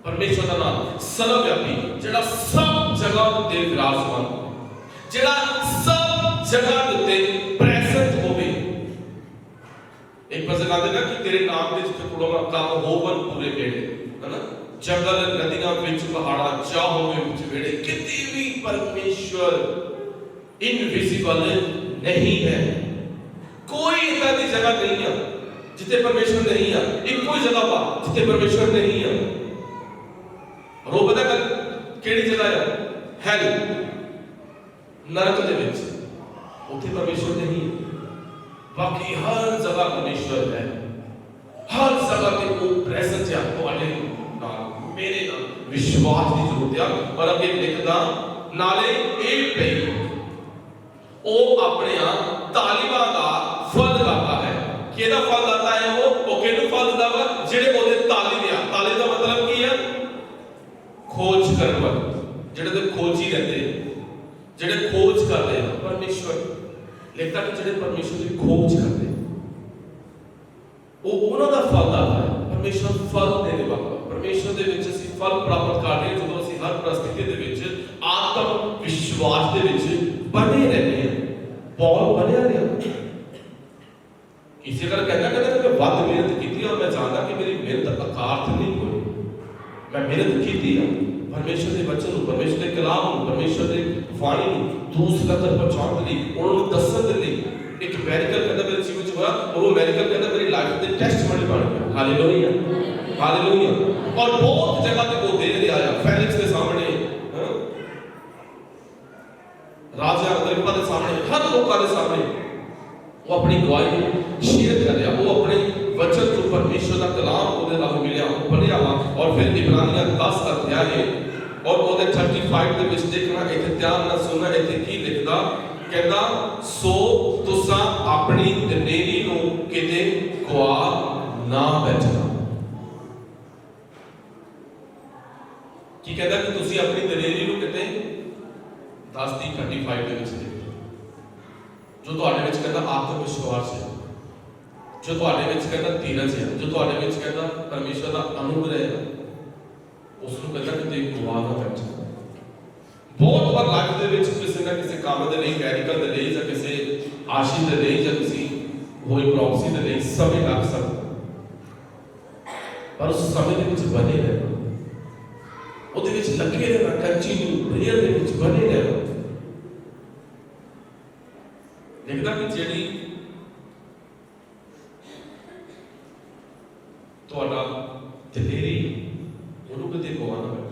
ਪਰਮੇਸ਼ਰ ਦਾ ਨਾਮ ਸਰਵ ਵਿਆਪੀ ਜਿਹੜਾ ਸਭ ਜਗ੍ਹਾ ਉੱਤੇ ਵਿਰਾਜਮਾਨ ਜਿਹੜਾ ਸਭ ਜਗ੍ਹਾ ਉੱਤੇ ਪ੍ਰੈਜ਼ੈਂਟ ਹੋਵੇ ਇੱਕ ਪਸੰਦ ਆਉਂਦੇ ਨਾ ਕਿ ਤੇਰੇ ਨਾਮ ਦੇ ਜਿੱਥੇ ਕੋਲੋਂ ਕੰਮ ਹੋਵਨ ਪੂਰੇ ਬੇੜੇ ਹੈਨਾ ਜੰਗਲ ਨਦੀਆਂ ਵਿੱਚ ਪਹਾੜਾਂ ਚਾਹ ਹੋਵੇ ਵਿੱਚ ਬੇੜੇ ਕਿਤੇ ਵੀ ਪਰਮੇਸ਼ਰ ਇਨਵਿਜ਼ੀਬਲ ਨਹੀਂ ਹੈ ਕੋਈ ਇਦਾਂ ਦੀ ਜਗ੍ਹਾ ਨਹੀਂ ਹੈ ਜਿੱਥੇ ਪਰਮੇਸ਼ਰ ਨਹੀਂ ਹੈ ਇੱਕੋ ਹੀ ਜਗ੍ਹਾ ਵਾ ਜਿੱਥੇ ਪਰਮੇਸ਼ਰ ਨਹੀਂ ਹੈ ਰੋ ਪਤਾ ਕਰ ਕਿਹੜੀ ਜਗ੍ਹਾ ਹੈ ਹੈਲ ਨਰਕ ਦੇ ਵਿੱਚ ਉੱਥੇ ਪਰਮੇਸ਼ਰ ਨਹੀਂ ਹੈ ਬਾਕੀ ਹਰ ਜਗ੍ਹਾ ਪਰਮੇਸ਼ਰ ਹੈ ਹਰ ਜਗ੍ਹਾ ਤੇ ਉਹ ਪ੍ਰੈਜ਼ੈਂਟ ਹੈ ਤੁਹਾਡੇ ਨਾਲ ਮੇਰੇ ਨਾਲ ਵਿਸ਼ਵਾਸ ਦੀ ਜ਼ਰੂਰਤ ਹੈ ਔਰ ਅੱਗੇ ਲਿਖਦਾ ਨਾਲੇ ਇਹ ਪਈ ਉਹ ਆਪਣੇ ਤਾਲੀਬਾਂ ਦਾ ਫਲ ਲਾਤਾ ਹੈ ਕਿਹਦਾ ਫਲ ਲਾਤਾ ਹੈ ਉਹ ਕਿਹਨੂੰ ਫਲ ਦਿੰਦਾ ਵਾ ਜਿਹੜੇ ਉਹਦੇ ਤਾਲੀਬ ਆ ਤਾਲੀਬ ਦਾ ਮਤਲਬ ਕੀ ਹੈ ਖੋਜ ਕਰਨ ਵਾਲੇ ਜਿਹੜੇ ਤੇ ਖੋਜੀ ਰਹਿੰਦੇ ਜਿਹੜੇ ਖੋਜ ਕਰਦੇ ਆ ਪਰਮੇਸ਼ਰ ਲਿਖਦਾ ਕਿ ਜਿਹੜੇ ਪਰਮੇਸ਼ਰ ਦੀ ਖੋਜ ਕਰਦੇ ਉਹ ਉਹਨਾਂ ਦਾ ਫਲ ਦਾਤਾ ਹੈ ਪਰਮੇਸ਼ਰ ਫਲ ਦੇਣੇ ਵਾਲਾ ਪਰਮੇਸ਼ਰ ਦੇ ਵਿੱਚ ਅਸੀਂ ਫਲ ਪ੍ਰਾਪਤ ਕਰਦੇ ਹਾਂ ਜਦੋਂ ਅਸੀਂ ਹਰ ਪ੍ਰਸਥਿਤੀ ਦੇ ਵਿੱਚ ਆਤਮ ਵਿਸ਼ਵਾਸ ਦੇ ਵਿੱਚ ਬਣੇ ਰਹਿੰਦੇ ਹਾਂ ਪੌਲ ਬਣਿਆ ਰਿਹਾ ਕਿਸੇ ਗੱਲ ਕਹਿੰਦਾ ਕਿ ਮੈਂ ਵੱਧ ਮਿਹਨਤ ਕੀਤੀ ਔਰ ਮੈਂ ਜਾਣਦਾ ਕਿ ਮੇਰੀ ਮਿਹਨਤ ਅਕਾਰਥ ਨਹੀਂ ਹੋਈ ਮੈਂ ਮਿਹਨਤ ਕੀਤੀ ਆ ਪਰਮੇਸ਼ਰ ਦੇ ਵਚਨ ਨੂੰ ਪਰਮੇਸ਼ਰ ਦੇ ਕਲਾਮ ਨੂੰ ਪਰਮੇਸ਼ਰ ਦੇ ਬਾਣੀ ਨੂੰ ਦੂਸਰਾ ਤੱਕ ਪਹੁੰਚਾਉਣ ਲਈ ਉਹਨਾਂ ਨੂੰ ਦੱਸਣ ਦੇ ਲਈ ਇੱਕ ਮੈਡੀਕਲ ਕਹਿੰਦਾ ਮੇਰੇ ਜੀਵਨ ਚ ਹੋਇਆ ਔਰ ਉਹ ਮੈਡੀਕਲ ਕਹਿੰਦਾ ਮੇਰੀ ਲਾਈਫ ਦੇ ਟੈਸਟਮਨੀ ਬਣ ਗਿਆ ਹਾਲੇਲੂਇਆ ਹਾਲੇਲੂਇਆ ਔਰ ਬਹੁਤ ਜਗ੍ਹਾ ਤੇ ਉਹ ਦੇ ਰਿਹਾ ਆ ਫੈਲਿਕਸ ਦੇ ਸਾਹਮਣੇ ਰਾਜਾ ਅਗਰਿਪਾ ਦੇ ਸਾਹਮਣੇ ਹਰ ਲੋਕਾਂ ਦੇ ਸਾਹਮਣੇ ਉਹ ਆਪਣੀ ਗਵਾਹੀ ਸ਼ੇਅਰ ਕਰ ਰਿਹਾ ਉਹ ਆਪਣੇ वचन जो परमेश्वर का कलाम ਉਹਦੇ ਨਾਲ ਮਿਲਿਆ ਉਹ ਪੜਿਆ ਵਾ ਔਰ ਫਿਰ ਇਬਰਾਨੀਆਂ 10 ਅਧਿਆਇ ਹੈ ਔਰ ਉਹਦੇ 35 ਦੇ ਵਿੱਚ ਦੇਖਣਾ ਇੱਥੇ ਧਿਆਨ ਨਾਲ ਸੁਣਨਾ ਇੱਥੇ ਕੀ ਲਿਖਦਾ ਕਹਿੰਦਾ ਸੋ ਤੁਸੀਂ ਆਪਣੀ ਦਲੇਰੀ ਨੂੰ ਕਿਤੇ ਗਵਾ ਨਾ ਬੈਠਣਾ ਕੀ ਕਹਿੰਦਾ ਕਿ ਤੁਸੀਂ ਆਪਣੀ ਦਲੇਰੀ ਨੂੰ ਕਿਤੇ 10 ਦੀ 35 ਦੇ ਵਿੱਚ ਦੇਖੋ ਜੋ ਤੁਹਾਡੇ ਵਿੱਚ ਕਹਿੰਦਾ ਆਤਮ ਵਿਸ਼ਵਾਸ ਹੈ ਜੋ ਤੁਹਾਡੇ ਵਿੱਚ ਕਹਿੰਦਾ ਧੀਰਜ ਹੈ ਜੋ ਤੁਹਾਡੇ ਵਿੱਚ ਕਹਿੰਦਾ ਪਰਮੇਸ਼ਰ ਦਾ ਅਨੁਗ੍ਰਹਿ ਹੈ ਉਸ ਨੂੰ ਕਹਿੰਦਾ ਕਿ ਤੇ ਗਵਾ ਨਾ ਬੈਠੋ बहुत बार लाइफ ਦੇ ਵਿੱਚ ਕਿਸੇ ਨਾ ਕਿਸੇ ਕੰਮ ਦੇ ਲਈ, ਮੈਡੀਕਲ ਦੇ ਲਈ ਜਾਂ ਕਿਸੇ ਆਸ਼ੀ ਦੇ ਲਈ ਜਾਂ ਕਿਸੇ ਹੋਈ ਪ੍ਰੋਪਰਟੀ ਦੇ ਲਈ ਸਮੇਂ ਲੱਗ ਸਕਦਾ, ਪਰ ਉਸ ਸਮੇਂ ਦੇ ਵਿੱਚ ਬਣੇ ਰਹਿਣਾ, ਉਹਦੇ ਵਿੱਚ ਲੱਗੇ ਰਹਿਣਾ, ਕੰਟੀਨਿਊ ਪ੍ਰੇਅਰ ਦੇ ਵਿੱਚ ਬਣੇ ਰਹਿਣਾ। ਦੇਖਦਾ ਕਿ ਜਿਹੜੀ ਤੁਹਾਡਾ ਦਲੇਰੀ ਉਹਨੂੰ ਕਦੇ ਗਵਾਉਣਾ ਹੈ।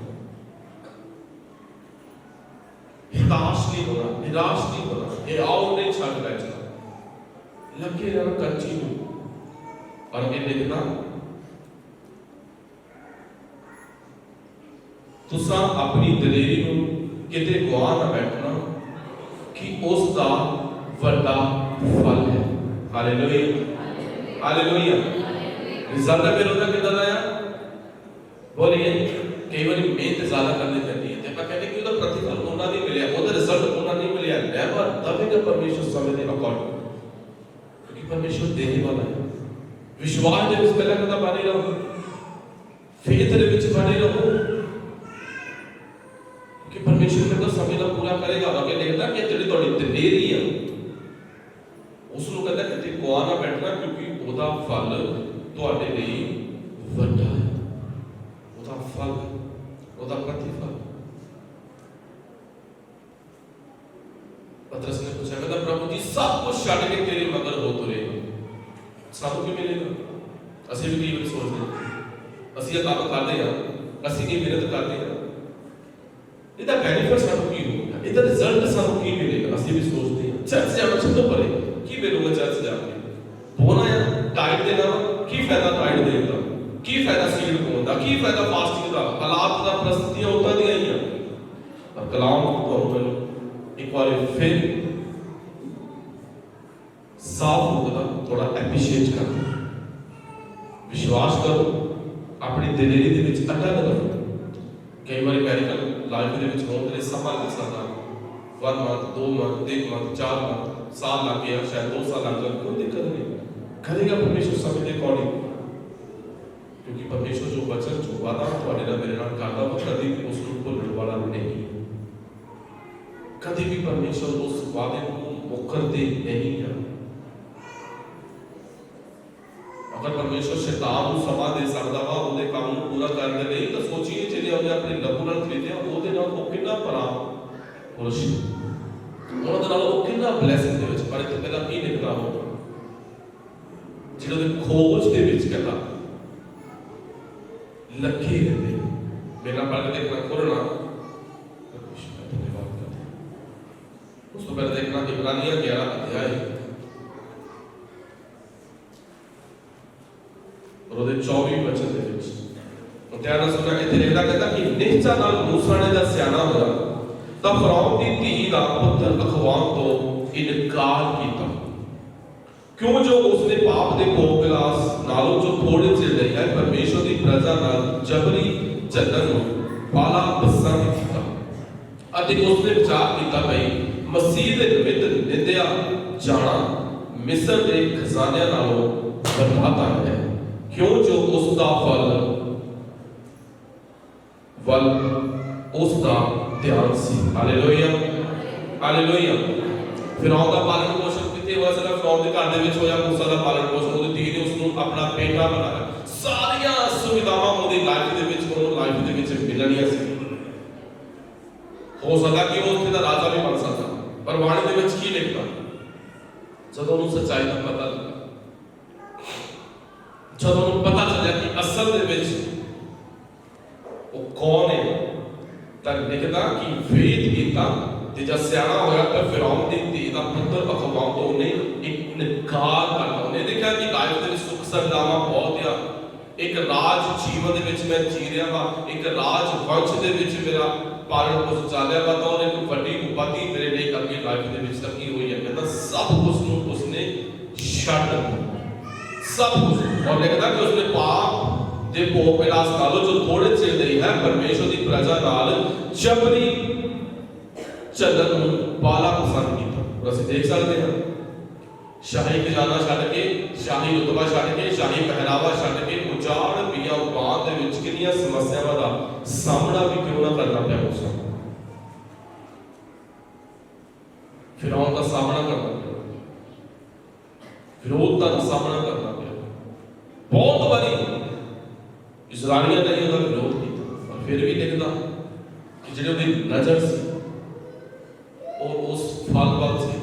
हताश नहीं होना, निराश नहीं होना, ये और नहीं छड़ बैठना, लगे रहना कंटिन्यू। और ये लिखना तुसा अपनी दलेरी को किते गवा ना बैठना कि उसका वड्डा फल है। Hallelujah, hallelujah. रिजल्ट फिर होता कितना आया बोलिए। कई बार मेहनत ज्यादा करनी पड़ती है, मैं कहते कि उसका प्रतिफल होना नहीं मिला, उसका रिजल्ट होना नहीं मिला, नेवर दबेगा परमेश्वर समय के अकॉर्डिंग, क्योंकि परमेश्वर देने वाला है। विश्वास दे विच पहला कदा बने रहो, फेथ दे विच बने रहो, क्योंकि परमेश्वर कहता समय दा पूरा करेगा। आगे देखदा कि जेड़ी तोड़ी दलेरी है उस ਨੂੰ कहता कि गवा ना बैठना, क्योंकि ਉਹਦਾ फल ਤੁਹਾਡੇ ਲਈ ਵੱਡਾ है, ਉਹਦਾ फल, ਉਹਦਾ प्रतिफल। पतरस ने पूछा, कहता प्रभु जी सब कुछ छड़ के तेरे मगर हो तुरे, सब की मिलेगा? ਅਸੀਂ ਵੀ ਕਈ ਵਾਰ ਸੋਚਦੇ ਹਾਂ ਅਸੀਂ ਇਹ ਕੰਮ ਕਰਦੇ ਹਾਂ, ਅਸੀਂ ਇਹ ਮਿਹਨਤ ਕਰਦੇ ਹਾਂ, ਇਹਦਾ ਬੈਨੀਫਿਟ ਸਾਨੂੰ ਕੀ ਹੋਊਗਾ, ਇਹਦਾ ਰਿਜ਼ਲਟ ਸਾਨੂੰ ਕੀ ਮਿਲੇਗਾ? ਅਸੀਂ ਵੀ ਸੋਚਦੇ ਹਾਂ ਚਰਚ ਜਾਣਾ ਛੱਡੋ ਪਰੇ, ਕੀ ਮਿਲੂਗਾ ਚਰਚ ਜਾ ਕੇ? ਹੋਣਾ ਹੈ ਟਾਈਟ ਦੇਣਾ, ਕੀ ਫਾਇਦਾ ਟਾਈਟ ਦੇਣ ਦਾ, ਕੀ ਫਾਇਦਾ ਸੀਡ ਪਾਉਣ ਦਾ, ਕੀ ਫਾਇਦਾ ਫਾਸਟਿੰਗ ਦਾ? ਹਾਲਾਤ ਦਾ ਪ੍ਰਸਥਿਤੀਆਂ ਉਦਾਂ ਦੀਆਂ ਹੀ ਆ। ਪਰ ਕਲਾਮ ਤੁਹਾਨੂੰ एक बार फिर साफ होगा, थोड़ा एप्रिशिएट करो, विश्वास करो, अपनी दिलेरी दे विच अटल रहो। कई बार मैडिकल लाइफ दे विच होने दे समा लग सकता, 1 मंथ 2 मंथ 3 मंथ 4 मंथ साल लग गया, शायद 2 साल लग जाए, कोई दिक्कत नहीं, करेगा परमेश्वर समय के अकॉर्डिंग, क्योंकि परमेश्वर जो वचन जो वादा ਤੁਹਾਡੇ ਨਾਲ ਮੇਰੇ ਨਾਲ ਕਰਦਾ ਉਹ ਕਦੀ ਉਸ ਨੂੰ ਭੁੱਲਣ ਵਾਲਾ ਨਹੀਂ। कभी भी परमेश्वर उस वादे को मुकरते नहीं है। अगर परमेश्वर शैतान को समा दे सकता वा ਉਹਦੇ ਕੰਮ ਨੂੰ ਪੂਰਾ ਕਰਨ ਦੇ ਲਈ, ਤਾਂ ਸੋਚੀਏ ਜਿਹੜੇ ਉਹਨੇ ਆਪਣੇ ਲੱਭੂ ਨਾਲ ਖਰੀਦਿਆ ਉਹਦੇ ਨਾਲ ਉਹ ਕਿੰਨਾ ਭਰਾ ਪੁਰਸ਼, ਉਹਦੇ ਨਾਲ ਉਹ ਕਿੰਨਾ ਬਲੇਸਿੰਗ ਦੇ ਵਿੱਚ। ਪਰ ਇੱਥੇ ਪਹਿਲਾਂ ਕੀ ਲਿਖਦਾ ਹੋਊਗਾ, ਜਿਹੜਾ ਦੇ ਖੋਜ ਦੇ ਵਿੱਚ ਕਹਿੰਦਾ ਲੱਗੇ ਰਹਿੰਦੇ। ਮੇਰਾ ਪੜ੍ਹ ਕੇ ਦੇਖਣਾ ਖੋਲਣਾ, उसको पहले देखना इब्रानिया 11 अध्याय और ਉਹਦੇ 24 वचन ਦੇ ਵਿੱਚ ਧਿਆਨ ਨਾਲ ਸੁਣਨਾ। ਇੱਥੇ ਲਿਖਦਾ ਕਹਿੰਦਾ ਕਿ ਨਿਸ਼ਚਾ ਨਾਲ ਮੂਸਾ ਨੇ ਦਾ ਸਿਆਣਾ ਹੋਇਆ ਤਾਂ ਫਰਾਉਨ ਦੀ ਧੀ ਦਾ ਪੁੱਤਰ ਅਖਵਾਨ ਤੋਂ ਇਨਕਾਰ ਕੀਤਾ, ਕਿਉਂ ਜੋ ਉਸਨੇ ਪਾਪ ਦੇ ਭੋਗ ਵਿਲਾਸ ਨਾਲੋਂ ਜੋ ਥੋੜੇ ਚਿਰ ਲਈ ਹੈ ਪਰਮੇਸ਼ਰ ਦੀ ਪ੍ਰਜਾ ਨਾਲ ਜਬਰੀ ਚੱਲਣ ਨੂੰ ਬਾਲਾ ਪਸੰਦ ਕੀਤਾ, ਅਤੇ ਉਸਨੇ ਵਿਚਾਰ ਕੀਤਾ ਭਈ ਮਸੀਹ ਦੇ ਨਿਮਿਤ ਨਿੰਦਿਆ ਜਾਣਾ ਮਿਸਰ ਦੇ ਖਜ਼ਾਨਿਆਂ ਨਾਲੋਂ ਵੱਡਾ ਹੈ, ਕਿਉਂ ਜੋ ਉਸ ਦਾ ਵੱਲ ਉਸ ਦਾ ਧਿਆਨ ਸੀ। Hallelujah, hallelujah. ਫਿਰੌਨ ਦਾ ਪਾਲਣ ਪੋਸ਼ਣ ਕਿਤੇ ਹੋਇਆ ਸੀਗਾ? ਫਿਰੌਨ ਦੇ ਘਰ ਦੇ ਵਿੱਚ ਹੋਇਆ ਮੂਸਾ ਦਾ ਪਾਲਣ ਪੋਸ਼ਣ, ਉਹਦੀ ਧੀ ਨੇ ਉਸ ਨੂੰ ਆਪਣਾ ਬੇਟਾ ਬਣਾਇਆ, ਸਾਰੀਆਂ ਸੁਵਿਧਾਵਾਂ ਉਹਦੀ ਲਾਈਫ ਦੇ ਵਿੱਚ ਉਹਨੂੰ ਲਾਈਫ ਦੇ ਵਿੱਚ ਮਿਲਣੀਆਂ ਸੀ। ਹੋ ਸਕਦਾ ਕਿ ਉਹ ਉੱਥੇ ਦਾ ਰਾਜਾ ਵੀ ਬਣ ਸਕਦਾ, ਪਰ ਬਾਣੀ ਦੇ ਵਿੱਚ ਕੀ ਲਿਖਦਾ? ਜਦੋਂ ਉਹਨੂੰ ਸੱਚਾਈ ਦਾ ਪਤਾ ਲੱਗਾ, ਜਦੋਂ ਉਹਨੂੰ ਪਤਾ ਚੱਲਿਆ ਕਿ ਅਸਲ ਦੇ ਵਿੱਚ ਉਹ ਕੌਣ ਹੈ, ਤਾਂ ਲਿਖਦਾ ਕਿ ਵੇਦ ਕੀਤਾ ਤੇ ਜਦ ਸਿਆਣਾ ਹੋਇਆ ਤਾਂ ਫਿਰੌਨ ਦੀ ਧੀ ਦਾ ਪੁੱਤਰ ਅਖਵਾਨ ਤੋਂ ਉਹਨੇ ਇਨਕਾਰ ਕਰਨਾ। ਉਹਨੇ ਦੇਖਿਆ ਕਿ ਲਾਈਫ ਦੇ ਵਿੱਚ ਸੁੱਖ ਸੁਵਿਧਾਵਾਂ ਬਹੁਤ ਆ, ਇੱਕ ਰਾਜ ਜੀਵਨ ਦੇ ਵਿੱਚ ਮੈਂ ਜੀ ਰਿਹਾ ਵਾ, ਇੱਕ ਰਾਜ ਵੰਸ਼ ਦੇ ਵਿੱਚ ਮੇਰਾ ਪਾਲਣ ਪੋਸ਼ਣ ਚੱਲ ਰਿਹਾ ਵਾ, ਤਾਂ ਉਹਨੇ ਇੱਕ ਵੱਡੀ ਉਪਾਧੀ ਮੇਰੇ ਲਈ ਅੱਗੇ ਲਾਈਫ ਦੇ ਵਿੱਚ ਲੱਗੀ ਹੋਈ ਹੈ। ਕਹਿੰਦਾ ਸਭ ਕੁਝ ਨੂੰ ਉਸਨੇ ਛੱਡ सब कुछ, और लिखता कि उसने पाप दे भोग विलास नालों जो थोड़े चिर ਲਈ ਹੈ ਪਰਮੇਸ਼ਰ ਦੀ ਪ੍ਰਜਾ ਨਾਲ ਜਬਰੀ ਚੱਲਣ ਨੂੰ ਬਾਲਾ ਪਸੰਦ ਕੀਤਾ। और ਅਸੀਂ ਦੇਖ ਸਕਦੇ ਹਾਂ ਸ਼ਾਹੀ ਖਜ਼ਾਨਾ ਛੱਡ ਕੇ, ਸ਼ਾਹੀ ਰੁਤਬਾ ਛੱਡ ਕੇ, ਸ਼ਾਹੀ ਪਹਿਰਾਵਾ ਛੱਡ ਕੇ ਉਜਾੜ ਪੀਆ ਉਪਾਦ ਦੇ ਵਿੱਚ ਕਿੰਨੀਆਂ ਸਮੱਸਿਆਵਾਂ ਦਾ ਸਾਹਮਣਾ ਵੀ ਕਿਉਂ ਨਾ ਕਰਨਾ ਪਿਆ ਉਸ ਨੂੰ। फिरौन का सामना करना पड़ा, विरोधता का सामना करना पड़ा। बहुत बारी इजराइलियों ने उसका विरोध किया, और फिर भी देखता कि जो उसकी नजर से और उस फल वाल से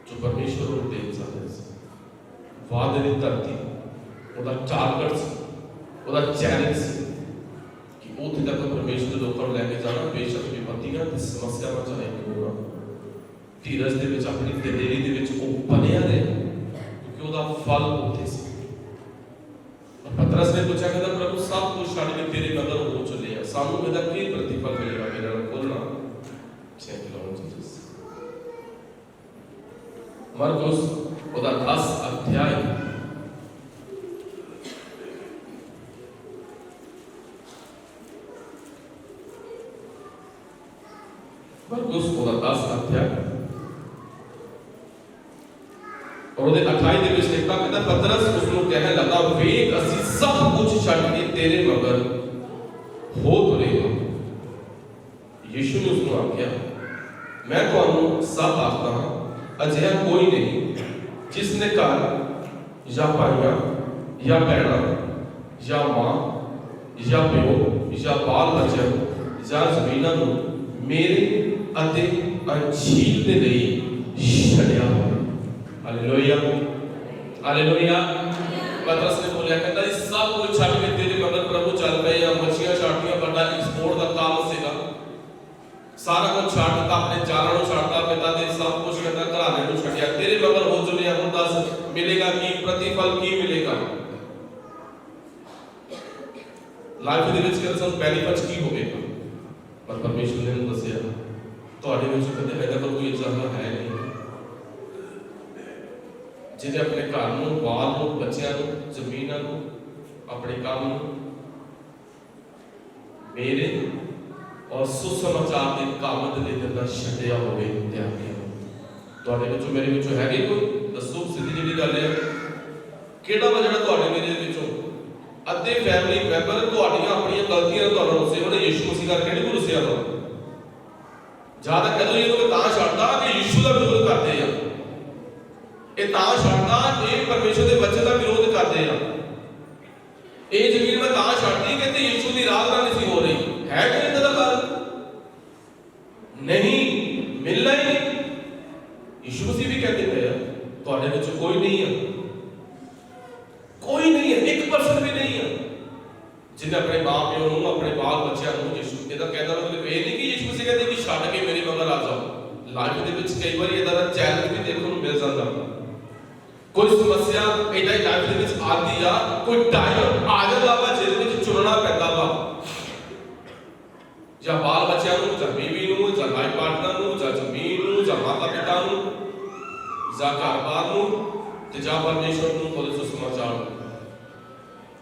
जो परमेश्वर को देख सकते से वादे की धरती ਉਹਦਾ ਟਾਰਗੇਟ ਸੀ, ਉਹਦਾ ਚੈਲੰਜ ਸੀ ਕਿ ਉੱਥੇ ਤੱਕ ਪਰਮੇਸ਼ਰ ਦੇ ਲੋਕਾਂ ਨੂੰ ਲੈ ਕੇ ਜਾਣਾ, ਬੇਸ਼ੱਕ ਵਿਪਤੀਆਂ ਤੇ ਸਮੱਸਿਆਵਾਂ ਚਾਹੇ ਕਿਉਂ ਨਾ, ਧੀਰਜ ਦੇ ਵਿੱਚ ਆਪਣੀ ਦਲੇਰੀ ਦੇ ਵਿੱਚ ਉਹ ਬਣਿਆ ਰਹੇ, ਕਿਉਂਕਿ ਉਹਦਾ ਫਲ ਉੱਥੇ ਸੀ। ਪਤਰਸ ਨੇ ਪੁੱਛਿਆ, ਕਹਿੰਦਾ ਪ੍ਰਭੂ ਸਭ ਕੁਝ ਛੱਡ ਕੇ ਤੇਰੇ ਮਗਰ ਹੋ ਚੱਲੇ ਆ, ਸਾਨੂੰ ਇਹਦਾ ਕੀ ਪ੍ਰਤੀਫਲ ਮਿਲੇਗਾ? ਮੇਰਾ ਬੋਲਣਾ ਚੈੱਕ ਲਾਉਂ ਜੀਸਸ ਮਰਕਸ ਉਹਦਾ 10 ਅਧਿਆਇ मरकुस 10 अध्याय और ਉਹਦੇ 28 ਦੇ ਵਿੱਚ ਲਿਖਦਾ, ਕਹਿੰਦਾ ਪਤਰਸ ਉਸ ਨੂੰ ਕਹਿਣ ਲੱਗਾ, ਵੇਖ ਅਸੀਂ ਸਭ ਕੁਝ ਛੱਡ ਕੇ ਤੇਰੇ ਮਗਰ ਹੋ ਤੁਰੇ ਹਾਂ। ਯਿਸੂ ਨੇ ਉਸ ਨੂੰ ਆਖਿਆ, ਮੈਂ ਤੁਹਾਨੂੰ ਸਭ ਆਖਦਾ ਹਾਂ, ਅਜਿਹਾ ਕੋਈ ਨਹੀਂ ਜਿਸ ਨੇ ਘਰ ਜਾਂ ਭਾਈਆਂ ਜਾਂ ਭੈਣਾਂ ਜਾਂ ਮਾਂ ਜਾਂ ਪਿਓ ਜਾਂ ਬਾਲ ਬੱਚੇ ਜਾਂ ਜ਼ਮੀਨਾਂ ਨੂੰ ਮੇਰੇ ਅਤੇ ਅੰਜੀਲ ਦੇ ਲਈ ਛੱਡਿਆ ਹੋਵੇ। Hallelujah, hallelujah. ਪਤਰਸ ਨੇ ਬੋਲਿਆ, ਕਹਿੰਦਾ ਇਹ ਸਭ ਕੁਝ ਛੱਡ ਕੇ ਤੇਰੇ ਮਗਰ ਪ੍ਰਭੂ ਚੱਲ ਪਏ ਆ। ਮੱਛੀਆਂ ਛੱਡਦੀਆਂ, ਵੱਡਾ ਐਕਸਪੋਰਟ ਦਾ ਕੰਮ ਸੀਗਾ, ਸਾਰਾ ਕੁਝ ਛੱਡਤਾ, ਆਪਣੇ ਜਾਲਾਂ ਨੂੰ ਛੱਡਤਾ, ਪਿਤਾ ਦੇ ਸਭ ਕੁਝ ਕਹਿੰਦਾ ਘਰਾਣੇ ਨੂੰ ਛੱਡਿਆ, ਤੇਰੇ ਮਗਰ ਹੋ ਚੁੱਲੇ ਆ। ਹੁਣ ਦੱਸ ਮਿਲੇਗਾ ਕੀ ਪ੍ਰਤੀਫਲ, ਕੀ ਮਿਲੇਗਾ ਲਾਈਫ ਦੇ ਵਿੱਚ? ਕਿ ਸਾਨੂੰ ਬੈਨੀਫਿਟ ਕੀ ਹੋਵੇਗਾ? ਪਰ ਪਰਮੇਸ਼ਰ ਨੇ ਉਹਨੂੰ ਦੱਸਿਆ, ਤੁਹਾਡੇ ਵਿੱਚ ਕਦੇ ਇਹਦਾ ਕੋਈ ਇਜਾਜ਼ਤ ਹੈ ਨਹੀਂ ਜਿਹਨੇ ਆਪਣੇ ਘਰ ਨੂੰ, ਬਾਲ ਨੂੰ, ਬੱਚਿਆਂ ਨੂੰ, ਜ਼ਮੀਨਾਂ ਨੂੰ, ਆਪਣੇ ਕੰਮ ਨੂੰ ਮੇਰੇ ਔਰ ਸੁਸਮਾਚਾਰ ਦੇ ਕੰਮ ਦੇ ਲਈ ਦਿੰਦਾ ਛੱਡਿਆ ਹੋਵੇ, ਤਿਆਗਿਆ। ਤੁਹਾਡੇ ਵਿੱਚੋਂ ਮੇਰੇ ਵਿੱਚੋਂ ਹੈਗੇ ਕੋਈ? ਦੱਸੋ ਸਿੱਧੀ ਜਿਹੜੀ ਗੱਲ ਹੈ, ਕਿਹੜਾ ਵਾ ਜਿਹੜਾ ਤੁਹਾਡੇ ਮੇਰੇ ਵਿੱਚੋਂ ਅੱਧੇ ਫੈਮਿਲੀ ਮੈਂਬਰ ਤੁਹਾਡੀਆਂ ਆਪਣੀਆਂ ਗਲਤੀਆਂ ਤੁਹਾਨੂੰ ਰੁੱਸੇ ਹੋਣੇ, ਯਿਸੂ ਮਸੀਹ ਕਰਕੇ ਨਹੀਂ ਰੁੱਸਿਆ ਵਾ। ਜ਼ਿਆਦਾ ਕਦੋਂ ਇਹ ਲੋਕ ਤਾਂ ਛੱਡਦਾ ਕਿ ਯਿਸੂ ਦਾ ਵਿਰੋਧ ਕਰਦੇ ਆ, ਇਹ ਤਾਂ ਛੱਡਦਾ ਇਹ ਪਰਮੇਸ਼ਰ ਦੇ ਬੱਚੇ ਦਾ ਵਿਰੋਧ ਕਰਦੇ ਆ। ਇਹ ਜ਼ਮੀਨ ਮੈਂ ਤਾਂ ਛੱਡਦੀ ਕਿ ਯਿਸੂ ਦੀ ਆਰਾਧਨਾ ਨਹੀਂ ਸੀ ਹੋ ਰਹੀ। ਹੈ ਕਿ ਇਦਾਂ ਦਾ ਗੱਲ? ਨਹੀਂ, ਮਿਲਣਾ ਹੀ ਨਹੀਂ। ਯਿਸੂ ਮਸੀਹ ਵੀ ਕਹਿੰਦੇ ਪਏ ਆ, ਤੁਹਾਡੇ ਵਿੱਚ ਕੋਈ ਨਹੀਂ ਹੈ, ਕੋਈ ਨਹੀਂ ਹੈ, 1% ਵੀ ਨਹੀਂ ਹੈ ਜਿਹਨੇ ਆਪਣੇ ਮਾਂ ਪਿਓ ਨੂੰ, ਆਪਣੇ ਬਾਲ ਬੱਚਿਆਂ ਨੂੰ ਯਿਸੂ, ਇਹਦਾ ਕਹਿੰਦਾ ਮਤਲਬ ਇਹ ਨਹੀਂ ਕਿ ਯਿਸੂ ਮਸੀਹ ਕਹਿੰਦੇ ਕਿ ਛੱਡ ਕੇ ਮੇਰੇ ਮਗਰ ਆ ਜਾਓ। ਲਾਈਫ ਦੇ ਵਿੱਚ ਕਈ ਵਾਰੀ ਇਹਦਾ ਦਾ ਚੈਲੰਜ ਵੀ ਦੇਖਣ ਨੂੰ ਮਿਲ ਜਾਂਦਾ, ਕੋਈ ਸਮੱਸਿਆ ਇਹਦਾ ਹੀ ਲਾਈਫ ਦੇ ਵਿੱਚ ਆਉਂਦੀ ਆ, ਕੋਈ ਟਾਈਮ ਆ ਜਾਂਦਾ ਵਾ ਜਿਹਦੇ ਵਿੱਚ ਚੁਣਨਾ ਪੈਂਦਾ ਵਾ, ਜਾਂ ਬਾਲ ਬੱਚਿਆਂ ਨੂੰ, ਜਾਂ ਬੀਵੀ ਨੂੰ, ਜਾਂ ਲਾਈਫ ਪਾਰਟਨਰ ਨੂੰ, ਜਾਂ ਜ਼ਮੀਨ ਨੂੰ, ਜਾਂ ਮਾਤਾ ਪਿਤਾ ਨੂੰ, ਜਾਂ ਘਰ-ਬਾਰ ਨੂੰ, ਤੇ ਜਾਂ ਪਰਮੇਸ਼ਰ ਨੂੰ, ਉਹਦੇ ਸੁਸਮਾਚਾਰ ਨੂੰ।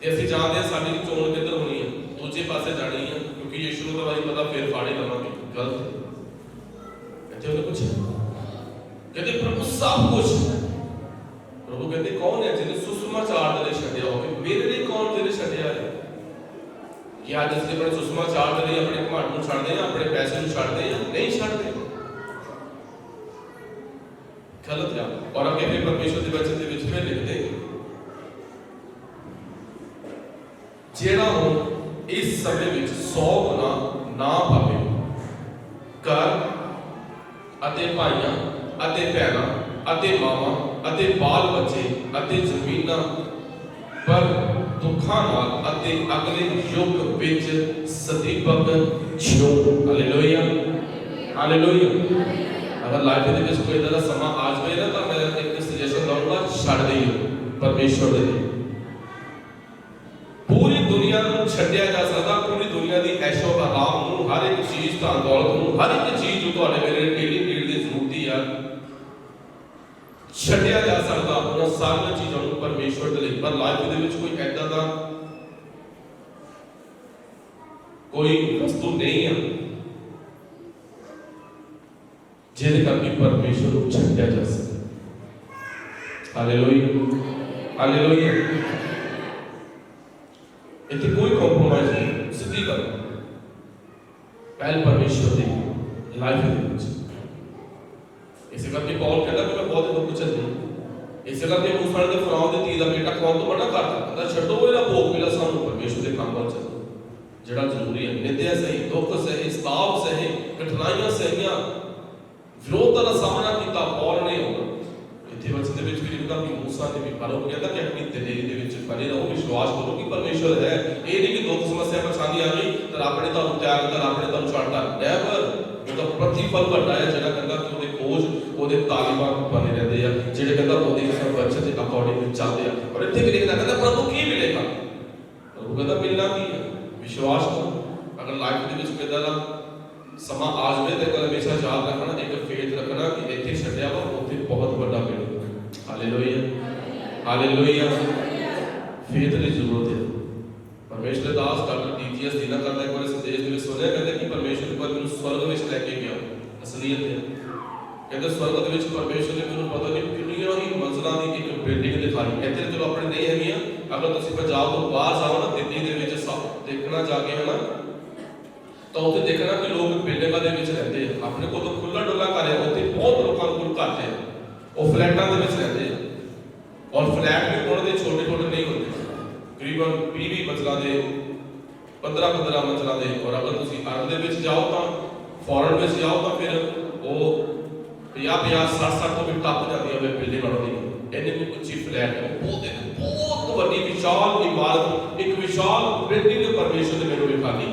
ਤੇ ਅਸੀਂ ਜਾਣਦੇ ਹਾਂ ਸਾਡੀ ਚੋਣ ਕਿੱਧਰ ਹੋਣੀ ਹੈ, ਦੂਜੇ ਪਾਸੇ ਜਾਣੀ ਹੈ, ਕਿਉਂਕਿ ਯਿਸੂ ਨੂੰ ਤਾਂ ਵਾਰੀ ਪਤਾ ਫਿਰ ਫਾੜੇ ਲਵਾਂਗੇ। ਗਲਤ ਇੱਥੇ ਉਹਨੇ ਪੁੱਛਿਆ, ਕਹਿੰਦੇ ਪ੍ਰਭੂ ਸਭ ਕੁਝ, ਪ੍ਰਭੂ ਕਹਿੰਦੇ ਕੌਣ ਹੈ ਜਿਹਨੇ ਸੁਸਮਾਚਾਰ ਦੇ ਲਈ ਛੱਡਿਆ ਹੋਵੇ? ਮੇਰੇ ਲਈ ਕੌਣ ਜਿਹਨੇ ਛੱਡਿਆ ਹੈ? ਕਿ ਅੱਜ ਅਸੀਂ ਆਪਣੇ ਸੁਸਮਾਚਾਰ ਦੇ ਲਈ ਆਪਣੇ ਘਮੰਡ ਨੂੰ ਛੱਡਦੇ ਹਾਂ, ਆਪਣੇ ਪੈਸੇ ਨੂੰ ਛੱਡਦੇ ਹਾਂ? ਨਹੀਂ ਛੱਡਦੇ, ਗਲਤ ਹੈ। ਔਰ ਅੱਗੇ ਫਿਰ ਪਰਮੇਸ਼ਰ ਦੇ ਵਚਨ ਦੇ ਵਿੱਚ ਫਿਰ ਲਿਖਦੇ, ਜਿਹੜਾ ਹੁਣ ਇਸ ਸਮੇਂ ਵਿੱਚ 100 ਗੁਣਾ ਨਾ ਪਾਵੇ, ਘਰ ਅਤੇ ਭਾਈਆਂ ਅਤੇ ਭੈਣਾਂ ਅਤੇ ਮਾਵਾਂ ਅਤੇ ਬਾਲ ਬੱਚੇ ਅਤੇ ਜ਼ਮੀਨਾਂ, ਪਰ ਦੁੱਖਾਂ ਨਾਲ ਅਤੇ ਅਗਲੇ ਯੁੱਗ ਵਿੱਚ ਸਦੀਵਕ ਜਿਉ। Hallelujah, hallelujah. ਅਗਰ ਲਾਈਫ ਦੇ ਵਿੱਚ ਕੋਈ ਇਦਾਂ ਦਾ ਸਮਾਂ ਆ ਜਾਵੇ ਨਾ, ਤਾਂ ਮੈਂ ਇੱਕ ਸੁਜੈਸ਼ਨ ਦਊਂਗਾ, ਛੱਡ ਦੇਈਓ ਪਰਮੇਸ਼ਰ ਦੇ ਲਈ। ਪੂਰੀ ਦੁਨੀਆ ਨੂੰ ਛੱਡਿਆ ਜਾ ਸਕਦਾ, ਪੂਰੀ ਦੁਨੀਆ ਦੀ ਐਸ਼ੋ ਆਰਾਮ ਨੂੰ, ਹਰ ਇੱਕ ਚੀਜ਼, ਧਨ ਦੌਲਤ ਨੂੰ, ਹਰ ਇੱਕ ਚੀਜ਼ ਜੋ ਤੁਹਾਡੇ ਮੇਰੇ ਡੇਲੀ ਨੀਡ ਦੀ ਜ਼ਰੂਰਤ ਆ, ਛੱਡਿਆ ਜਾ ਸਕਦਾ ਉਹਨਾਂ ਸਾਰੀਆਂ ਚੀਜ਼ਾਂ ਨੂੰ ਪਰਮੇਸ਼ਰ ਦੇ ਲਈ। ਪਰ ਲਾਈਫ ਦੇ ਵਿੱਚ ਕੋਈ ਐਦਾਂ ਦਾ ਕੋਈ ਵਸਤੂ ਨਹੀਂ ਆ ਜਿਹਦੇ ਕਰਕੇ ਪਰਮੇਸ਼ਰ ਨੂੰ ਛੱਡਿਆ ਜਾ ਸਕੇ। Hallelujah, hallelujah. ਇੱਥੇ ਕੋਈ ਕੰਪਰੋਮਾਈਜ਼ ਨਹੀਂ, ਸਿੱਧੀ ਗੱਲ। ਪਹਿਲ ਪਰਮੇਸ਼ਰ ਦੀ ਲਾਈਫ ਦੇ ਵਿੱਚ इसे करके पौल कहता कि मैं बहुत दुख झल्ले। इसे करके मूसा ने फराउन की धी का बेटा खाने तो मना करता, कहता छड्डो मेरा भोग मिला, सानू परमेश्वर के काम पर चलो जिहड़ा जरूरी है। निंदिया सही, दुख सही, सताव सही, कठिनाइयां सहियां, विरोध का सामना किया पौल ने। इत्थे वचन दे विच भी लिखदा कि मूसा ने भी फरो कहता कि अपनी दिलेरी दे विच बने रहो, विश्वास करो कि परमेश्वर है। ये नहीं कि दुख समस्या परेशानी आ गई तो रब ने तुहानू त्याग दिता, रब ने तुहानू छड्डता, नेवर। ਉਹਦਾ प्रतिफल ਵੱਡਾ ਹੈ ਜਿਹੜਾ ਕਹਿੰਦਾ ਕਿ ਉਹਦੇ ਕੋਚ ਉਹਦੇ ਤਾਲਿਬਾਨ ਬਣੇ ਰਹਿੰਦੇ ਆ, ਜਿਹੜੇ ਕਹਿੰਦਾ ਉਹਦੇ ਸਰਵਚਨ ਦੇ ਅਕੋਰਡਿੰਗ ਚੱਲਦੇ ਆ। ਪਰ ਇੱਥੇ ਵੀ ਲਿਖਦਾ ਕਹਿੰਦਾ ਪ੍ਰਭੂ ਕੀ ਮਿਲੇਗਾ, ਪ੍ਰਭੂ ਕਹਿੰਦਾ ਮਿਲਣਾ ਕੀ ਹੈ, ਵਿਸ਼ਵਾਸ ਕਰੋ। ਅਗਰ ਲਾਈਫ ਦੇ ਵਿੱਚ ਕਿਦਾਂ ਦਾ ਸਮਾਂ ਆ ਜਾਵੇ ਤੇ ਗੱਲ ਹਮੇਸ਼ਾ ਯਾਦ ਰੱਖਣਾ, ਇੱਕ ਫੇਥ ਰੱਖਣਾ ਕਿ ਇੱਥੇ ਛੱਡਿਆ ਵਾ ਉੱਥੇ ਬਹੁਤ ਵੱਡਾ ਮਿਲੇਗਾ। Hallelujah, hallelujah. ਫੇਥ ਦੀ ਜ਼ਰੂਰਤ ਹੈ। परमेश्वर दास डॉक्टर टीजीएस दीना करता है, एक संदेश में सुनया कहते कि परमेश्वर पर मैंने स्वर्ग में लेके गया। असलियत है कहते स्वर्ग दे विच परमेश्वर ने मैंने पता नहीं कितनी ही मंजिलां दी एक बिल्डिंग दिखाई। कहते चलो अपने नहीं है, अगर तुम पंजाब तो बाहर जाओ ना दिल्ली दे विच सब देखना जाके है ना, तो उत्थे देखना कि लोग बिल्डिंगां दे विच रहते हैं, अपने को तो खुला डुला कर है। उत्थे बहुत लोगों को घर है वो फ्लैटां दे विच रहते हैं, और फ्लैट भी उन्हां दे छोटे छोटे नहीं होते, तकरीबन 20 मंजिला दे 15 मंजिला दे। और अगर तुम अरब दे विच जाओ तो फॉरेन विच जाओ तो फिर वो 50 60 तो भी टप जाती है बिल्डिंग वालों की। इन्नी उच्ची फ्लैट है, बहुत बड़ी विशाल इमारत, एक विशाल बिल्डिंग परमेश्वर ने मेरे विखानी।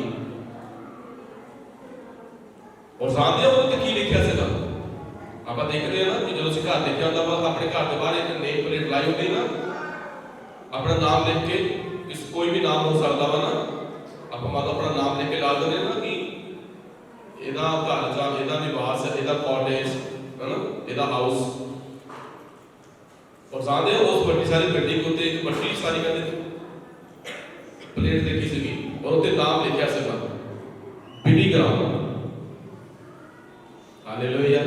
और जानते हो कि की लिखा सीगा, आप देखते हैं ना कि जो घर लिखा होता वा अपने घर के बाहर एक नेम प्लेट लाई होती ना, अपना नाम लिख के, किस कोई भी नाम हो सकता वा ना, आप मान लो अपना नाम लिख के ला देते ना कि इहदा घर जा, इहदा निवास है, इहदा कॉटेज है ना, इहदा हाउस। और जानते हो उस बड़ी सारी बिल्डिंग उत्ते एक बड़ी सारी कहते प्लेट देखी सी और उत्ते नाम लिखा सीगा बिनी ग्राम। Hallelujah,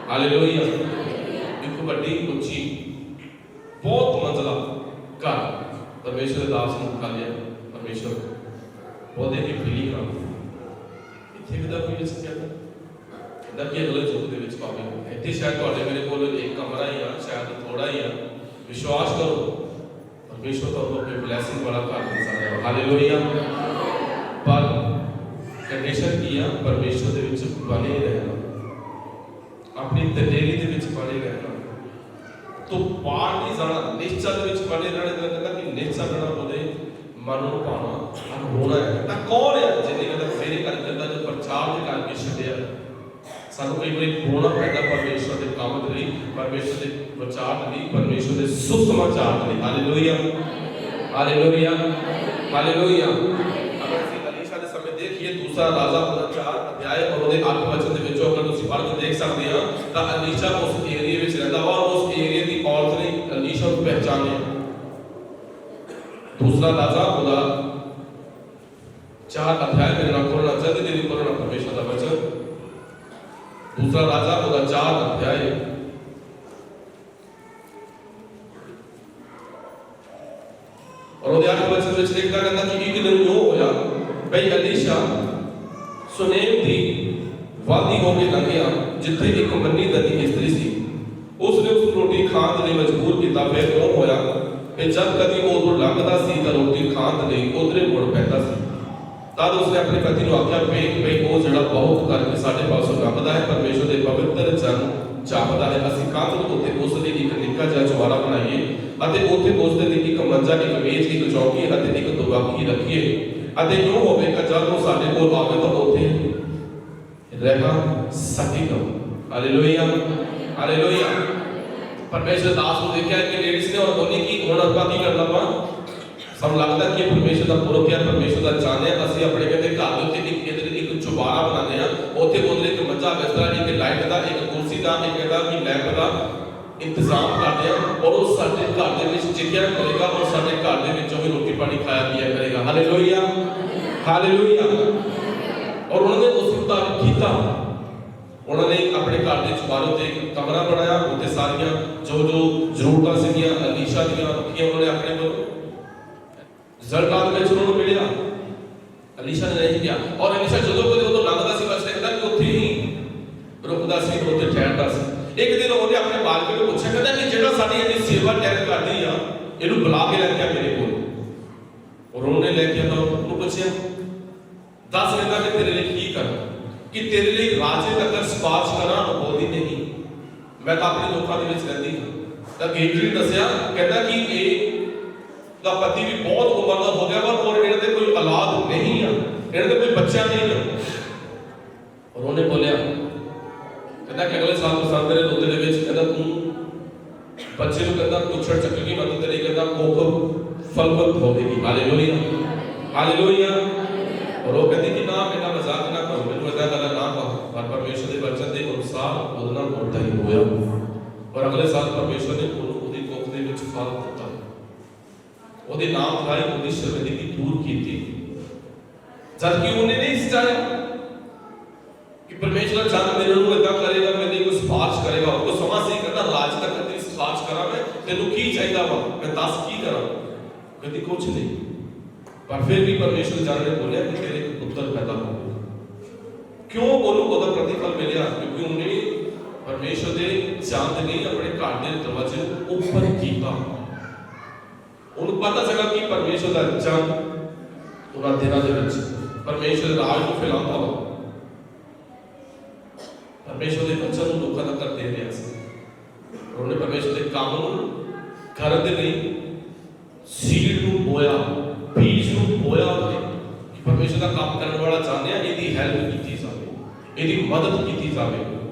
hallelujah. एक बड़ी उच्ची बहुत मंजिला घर परमेश्वर दास ने खा लिया। परमेश्वर पौधे की पीली ग्राम इतने भी कोई नहीं सकता कहता कि अगले युग के विच पावे। इतने शायद तुहाडे मेरे कोल एक कमरा ही आ, शायद थोड़ा ही आ, विश्वास करो परमेश्वर तो अपने ब्लेसिंग वाला घर बन सकता है। हालेलुया। पर कंडीशन की है परमेश्वर दे विच बने रहना, अपनी दिलेरी दे विच बने रहना, तो पार नहीं जाना, निश्चय दे विच बने रहना। कहता कि निश्चय रहना बोले मन को पाना और होना है। कहता कौन है जिन्हें कहता मेरे घर कहता जो प्रचार के करके छड्या सानू कई बार होना पैदा परमेश्वर के काम दे लई, परमेश्वर के प्रचार दे लई, परमेश्वर के सुसमाचार दे लई। Hallelujah, hallelujah, hallelujah. अगर ਅਸੀਂ ਅਲੀਸ਼ਾ ਦੇ ਸਮੇਂ देखिए दूसरा राजा ਉਹਦਾ 4 अध्याय और ਉਹਦੇ 8 वचन ਦੇ ਵਿੱਚੋਂ अगर ਤੁਸੀਂ पढ़ के देख सकते हैं ਤਾਂ ਅਲੀਸ਼ਾ उस एरिया ਵਿੱਚ रहता वा और उस एरिया की औरत ने अलीशा को पहचाने। दूसरा राजा ਉਹਦਾ 4 अध्याय में ना खोलना जल्दी जल्दी खोलना परमेश्वर का वचन। दूसरा राजा ਉਹਦਾ 4 अध्याय और ਉਹਦੇ 8 वचन ਵਿੱਚ ਲਿਖਦਾ ਕਹਿੰਦਾ ਕਿ ਇੱਕ ਦਿਨ ਜੋ ਹੋਇਆ ਭਈ ਅਲੀਸ਼ਾ ਸੁਨੇਮ ਦੀ ਵਾਦੀ ਹੋ ਕੇ ਲੰਘਿਆ ਜਿੱਥੇ ਇੱਕ ਮੰਨੀ ਦਤੀ ਇਸਤਰੀ ਸੀ। ਉਸਨੇ ਉਸ ਨੂੰ ਰੋਟੀ ਖਾਣ ਦੇ ਲਈ ਮਜਬੂਰ ਕੀਤਾ। ਫਿਰ ਕਿਉਂ ਹੋਇਆ ਕਿ ਜਦ ਕਦੀ ਉਹ ਉਧਰ ਲੰਘਦਾ ਸੀ ਤਾਂ ਰੋਟੀ ਖਾਣ ਦੇ ਲਈ ਉਧਰੇ ਮੁੜ ਪੈਂਦਾ ਸੀ। ਤਦ ਉਸਨੇ ਆਪਣੇ ਪਤੀ ਨੂੰ ਆਖਿਆ ਭਈ ਉਹ ਜਿਹੜਾ ਬਹੁਤ ਕਰਕੇ ਸਾਡੇ ਪਾਸੋਂ ਲੰਘਦਾ ਹੈ ਪਰਮੇਸ਼ਰ ਦੇ ਪਵਿੱਤਰ ਜਨ ਜਾਪਦਾ ਹੈ, ਅਸੀਂ ਕੰਧ ਉੱਤੇ ਉਸ ਲਈ ਇੱਕ ਨਿੱਕਾ ਜਿਹਾ ਚੁਬਾਰਾ ਬਣਾਈਏ ਅਤੇ ਉੱਥੇ ਉਸ ਦੇ ਲਈ ਇੱਕ ਮੰਜਾ, ਇੱਕ ਮੇਜ਼, ਇੱਕ ਚੌਕੀ ਅਤੇ ਇੱਕ ਦੁਆਬੀ ਰੱਖੀਏ ਅਤੇ ਜੋ ਹੋਵੇਗਾ ਜਦ ਉਹ ਸਾਡੇ ਕੋਲ ਆਵੇ ਤਾਂ ਉੱਥੇ ਰਹਿ ਸਕੇਗਾ। Hallelujah, hallelujah. परमेश्वर दास को देखा कि लेडीज ने और बोली कि हुण ਆਪਾਂ ਕੀ ਕਰਨਾ ਵਾ, ਸਾਨੂੰ ਲੱਗਦਾ ਕਿ ਪਰਮੇਸ਼ਰ ਦਾ ਪੁਰਖ ਹੈ, ਪਰਮੇਸ਼ਰ ਦਾ ਚਾਹਨੇ ਅਸੀਂ ਆਪਣੇ ਕਹਿੰਦੇ ਘਰ ਦੇ ਉੱਤੇ ਇੱਕ ਇਹਦੇ ਲਈ ਇੱਕ ਚੁਬਾਰਾ ਬਣਾਉਂਦੇ ਆ, ਉੱਥੇ ਉਹਦੇ ਇੱਕ ਮੰਜਾ ਬਿਸਤਰਾ, ਇੱਕ ਲਾਈਟ ਦਾ, ਇੱਕ ਕੁਰਸੀ ਦਾ, ਇੱਕ ਇਹਦਾ ਕਿ ਲੈਂਪ ਦਾ ਇੰਤਜ਼ਾਮ ਕਰਦੇ ਆ ਔਰ ਉਹ ਸਾਡੇ ਘਰ ਦੇ ਵਿੱਚ ਜਿੱਕਿਆ ਕਰੇਗਾ ਔਰ ਸਾਡੇ ਘਰ ਦੇ ਵਿੱਚੋਂ ਵੀ ਰੋਟੀ ਪਾਣੀ ਖਾਇਆ ਪੀਆ ਕਰੇਗਾ। Hallelujah, hallelujah. और उन्होंने उस मुताबिक किया। उन्होंने अपने घर के चुबारे ते एक कमरा बनाया, उत्ते सारियां जो जो जरूरतां सीगियां अलीशा दीयां रखियां उन्होंने अपने को। रिजल्ट बाद में उन्होंने मिलिया अलीशा ने नहीं किया और अलीशा जो कदे उदों लंघदा सी बस कहता कि उत्थे ही रुकदा सी, उत्थे ठहरदा सी। एक दिन ਉਹਨੇ ਆਪਣੇ ਮਾਲਕ ਨੂੰ ਪੁੱਛਿਆ, ਕਹਿੰਦਾ ਕਿ ਜਿਹੜਾ ਸਾਡੀ ਇਹਦੀ ਸੇਵਾ ਟੈਕ ਕਰਦੀ ਆ ਇਹਨੂੰ ਬੁਲਾ ਕੇ ਲੈ ਕੇ ਆ ਮੇਰੇ ਕੋਲ। और उन्होंने लेके तो ਉਹਨੂੰ ਪੁੱਛਿਆ, ਦੱਸ ਕਹਿੰਦਾ ਕਿ ਤੇਰੇ ਲਈ ਕੀ ਕਰਾਂ, ਕਿ ਤੇਰੇ ਲਈ ਰਾਜੇ ਤੱਕ ਸਿਫਾਰਿਸ਼ ਕਰਾਂ, ਉਹ ਬੋਲਦੀ ਨਹੀਂ, ਮੈਂ ਤਾਂ ਆਪਣੇ ਲੋਕਾਂ ਦੇ ਵਿੱਚ ਰਹਿੰਦੀ ਹਾਂ। ਤਾਂ ਗੇਂਦਰੀ ਨੇ ਦੱਸਿਆ, ਕਹਿੰਦਾ ਕਿ ਇਹ ਦਾ ਪਤੀ ਵੀ ਬਹੁਤ ਉਮਰ ਦਾ ਹੋ ਗਿਆ ਵਾ ਔਰ ਇਹਨਾਂ ਦੇ ਕੋਈ ਔਲਾਦ ਨਹੀਂ ਆ, ਇਹਨਾਂ ਦੇ ਕੋਈ ਬੱਚਾ ਨਹੀਂ ਆ। और ਉਹਨੇ ਬੋਲਿਆ, ਕਹਿੰਦਾ ਕਿ ਅਗਲੇ ਸਾਲ ਬਸੰਤ ਦੇ ਰੁੱਤ ਦੇ ਵਿੱਚ ਕਹਿੰਦਾ ਤੂੰ ਬੱਚੇ ਨੂੰ ਕਹਿੰਦਾ ਤੂੰ ਛੱਡ ਚੱਕੇਗੀ, ਮਤਲਬ ਤੇਰੇ ਕਹਿੰਦਾ ਕੋਕ फलवंत होगी। Hallelujah, hallelujah. और वो कहती कि ना मेरा मजाक ना करो, मैं मजाक वाला ना कहो, पर परमेश्वर के वचन के अनुसार ਉਹਦਾ ਉਲਟਾ ਹੀ ਹੋਇਆ। और अगले साल परमेश्वर ने ਉਹਦੀ ਕੋਖ ਦੇ ਵਿੱਚ ਫਲ ਦਿੱਤਾ, ਉਹਦੇ ਨਾਮ ਰਾਈ ਉਹਦੀ ਸ਼ਰਮਿੰਦਗੀ ਦੂਰ ਕੀਤੀ, ਜਦ ਕਿ ਉਹਨੇ ਨਹੀਂ ਚਾਹਿਆ ਕਿ परमेश्वर ਜਦ ਮੇਰੇ ਨੂੰ ਇਦਾਂ ਕਰੇਗਾ, ਮੇਰੇ ਲਈ ਕੋਈ ਸਿਫਾਰਿਸ਼ ਕਰੇਗਾ। ਉਹ ਸਮਾਂ ਸੀ ਕਹਿੰਦਾ ਰਾਜ ਤੱਕ ਤੇਰੀ ਸਿਫਾਰਿਸ਼ ਕਰਾਂ, ਮੈਂ ਤੈਨੂੰ ਕੀ ਚਾਹੀਦਾ ਵਾ, ਮੈਂ ਦੱਸ ਕੀ ਕਰਾਂ। कहती कुछ नहीं, पर फिर भी परमेश्वर जान ने बोलिया कि तेरे एक पुत्र पैदा होगा। क्यों बोलूं ਉਹਦਾ प्रतिफल मिलिया, क्योंकि उन्हें परमेश्वर ਦੇ ਚੰਦ ਨਹੀਂ ਆਪਣੇ ਘਰ ਦੇ ਦਰਵਾਜ਼ੇ ਉੱਪਰ ਕੀਤਾ। ਉਹਨੂੰ ਪਤਾ ਸੀਗਾ ਕਿ परमेश्वर ਦਾ ਚੰਦ ਉਹਨਾਂ ਦਿਨਾਂ ਦੇ ਵਿੱਚ परमेश्वर ਰਾਜ ਨੂੰ ਫੈਲਾਉਂਦਾ ਵਾ, परमेश्वर ਦੇ ਬੱਚਿਆਂ ਨੂੰ ਲੋਕਾਂ ਤੱਕ ਦੇ ਰਿਹਾ ਸੀ। ਉਹਨੇ परमेश्वर ਦੇ ਕੰਮ ਨੂੰ ਕਰਨ ਦੇ ਲਈ ਸੀਡ ਨੂੰ ਬੋਇਆ, ਬੀਜ ਨੂੰ ਬੋਇਆ ਕਿ ਪਰਮੇਸ਼ਰ ਦਾ ਕੰਮ ਕਰਨ ਵਾਲਾ ਚਾਹੁੰਦੇ ਆ ਇਹਦੀ ਹੈਲਪ ਕੀਤੀ ਜਾਵੇ, ਇਹਦੀ ਮਦਦ ਕੀਤੀ ਜਾਵੇ।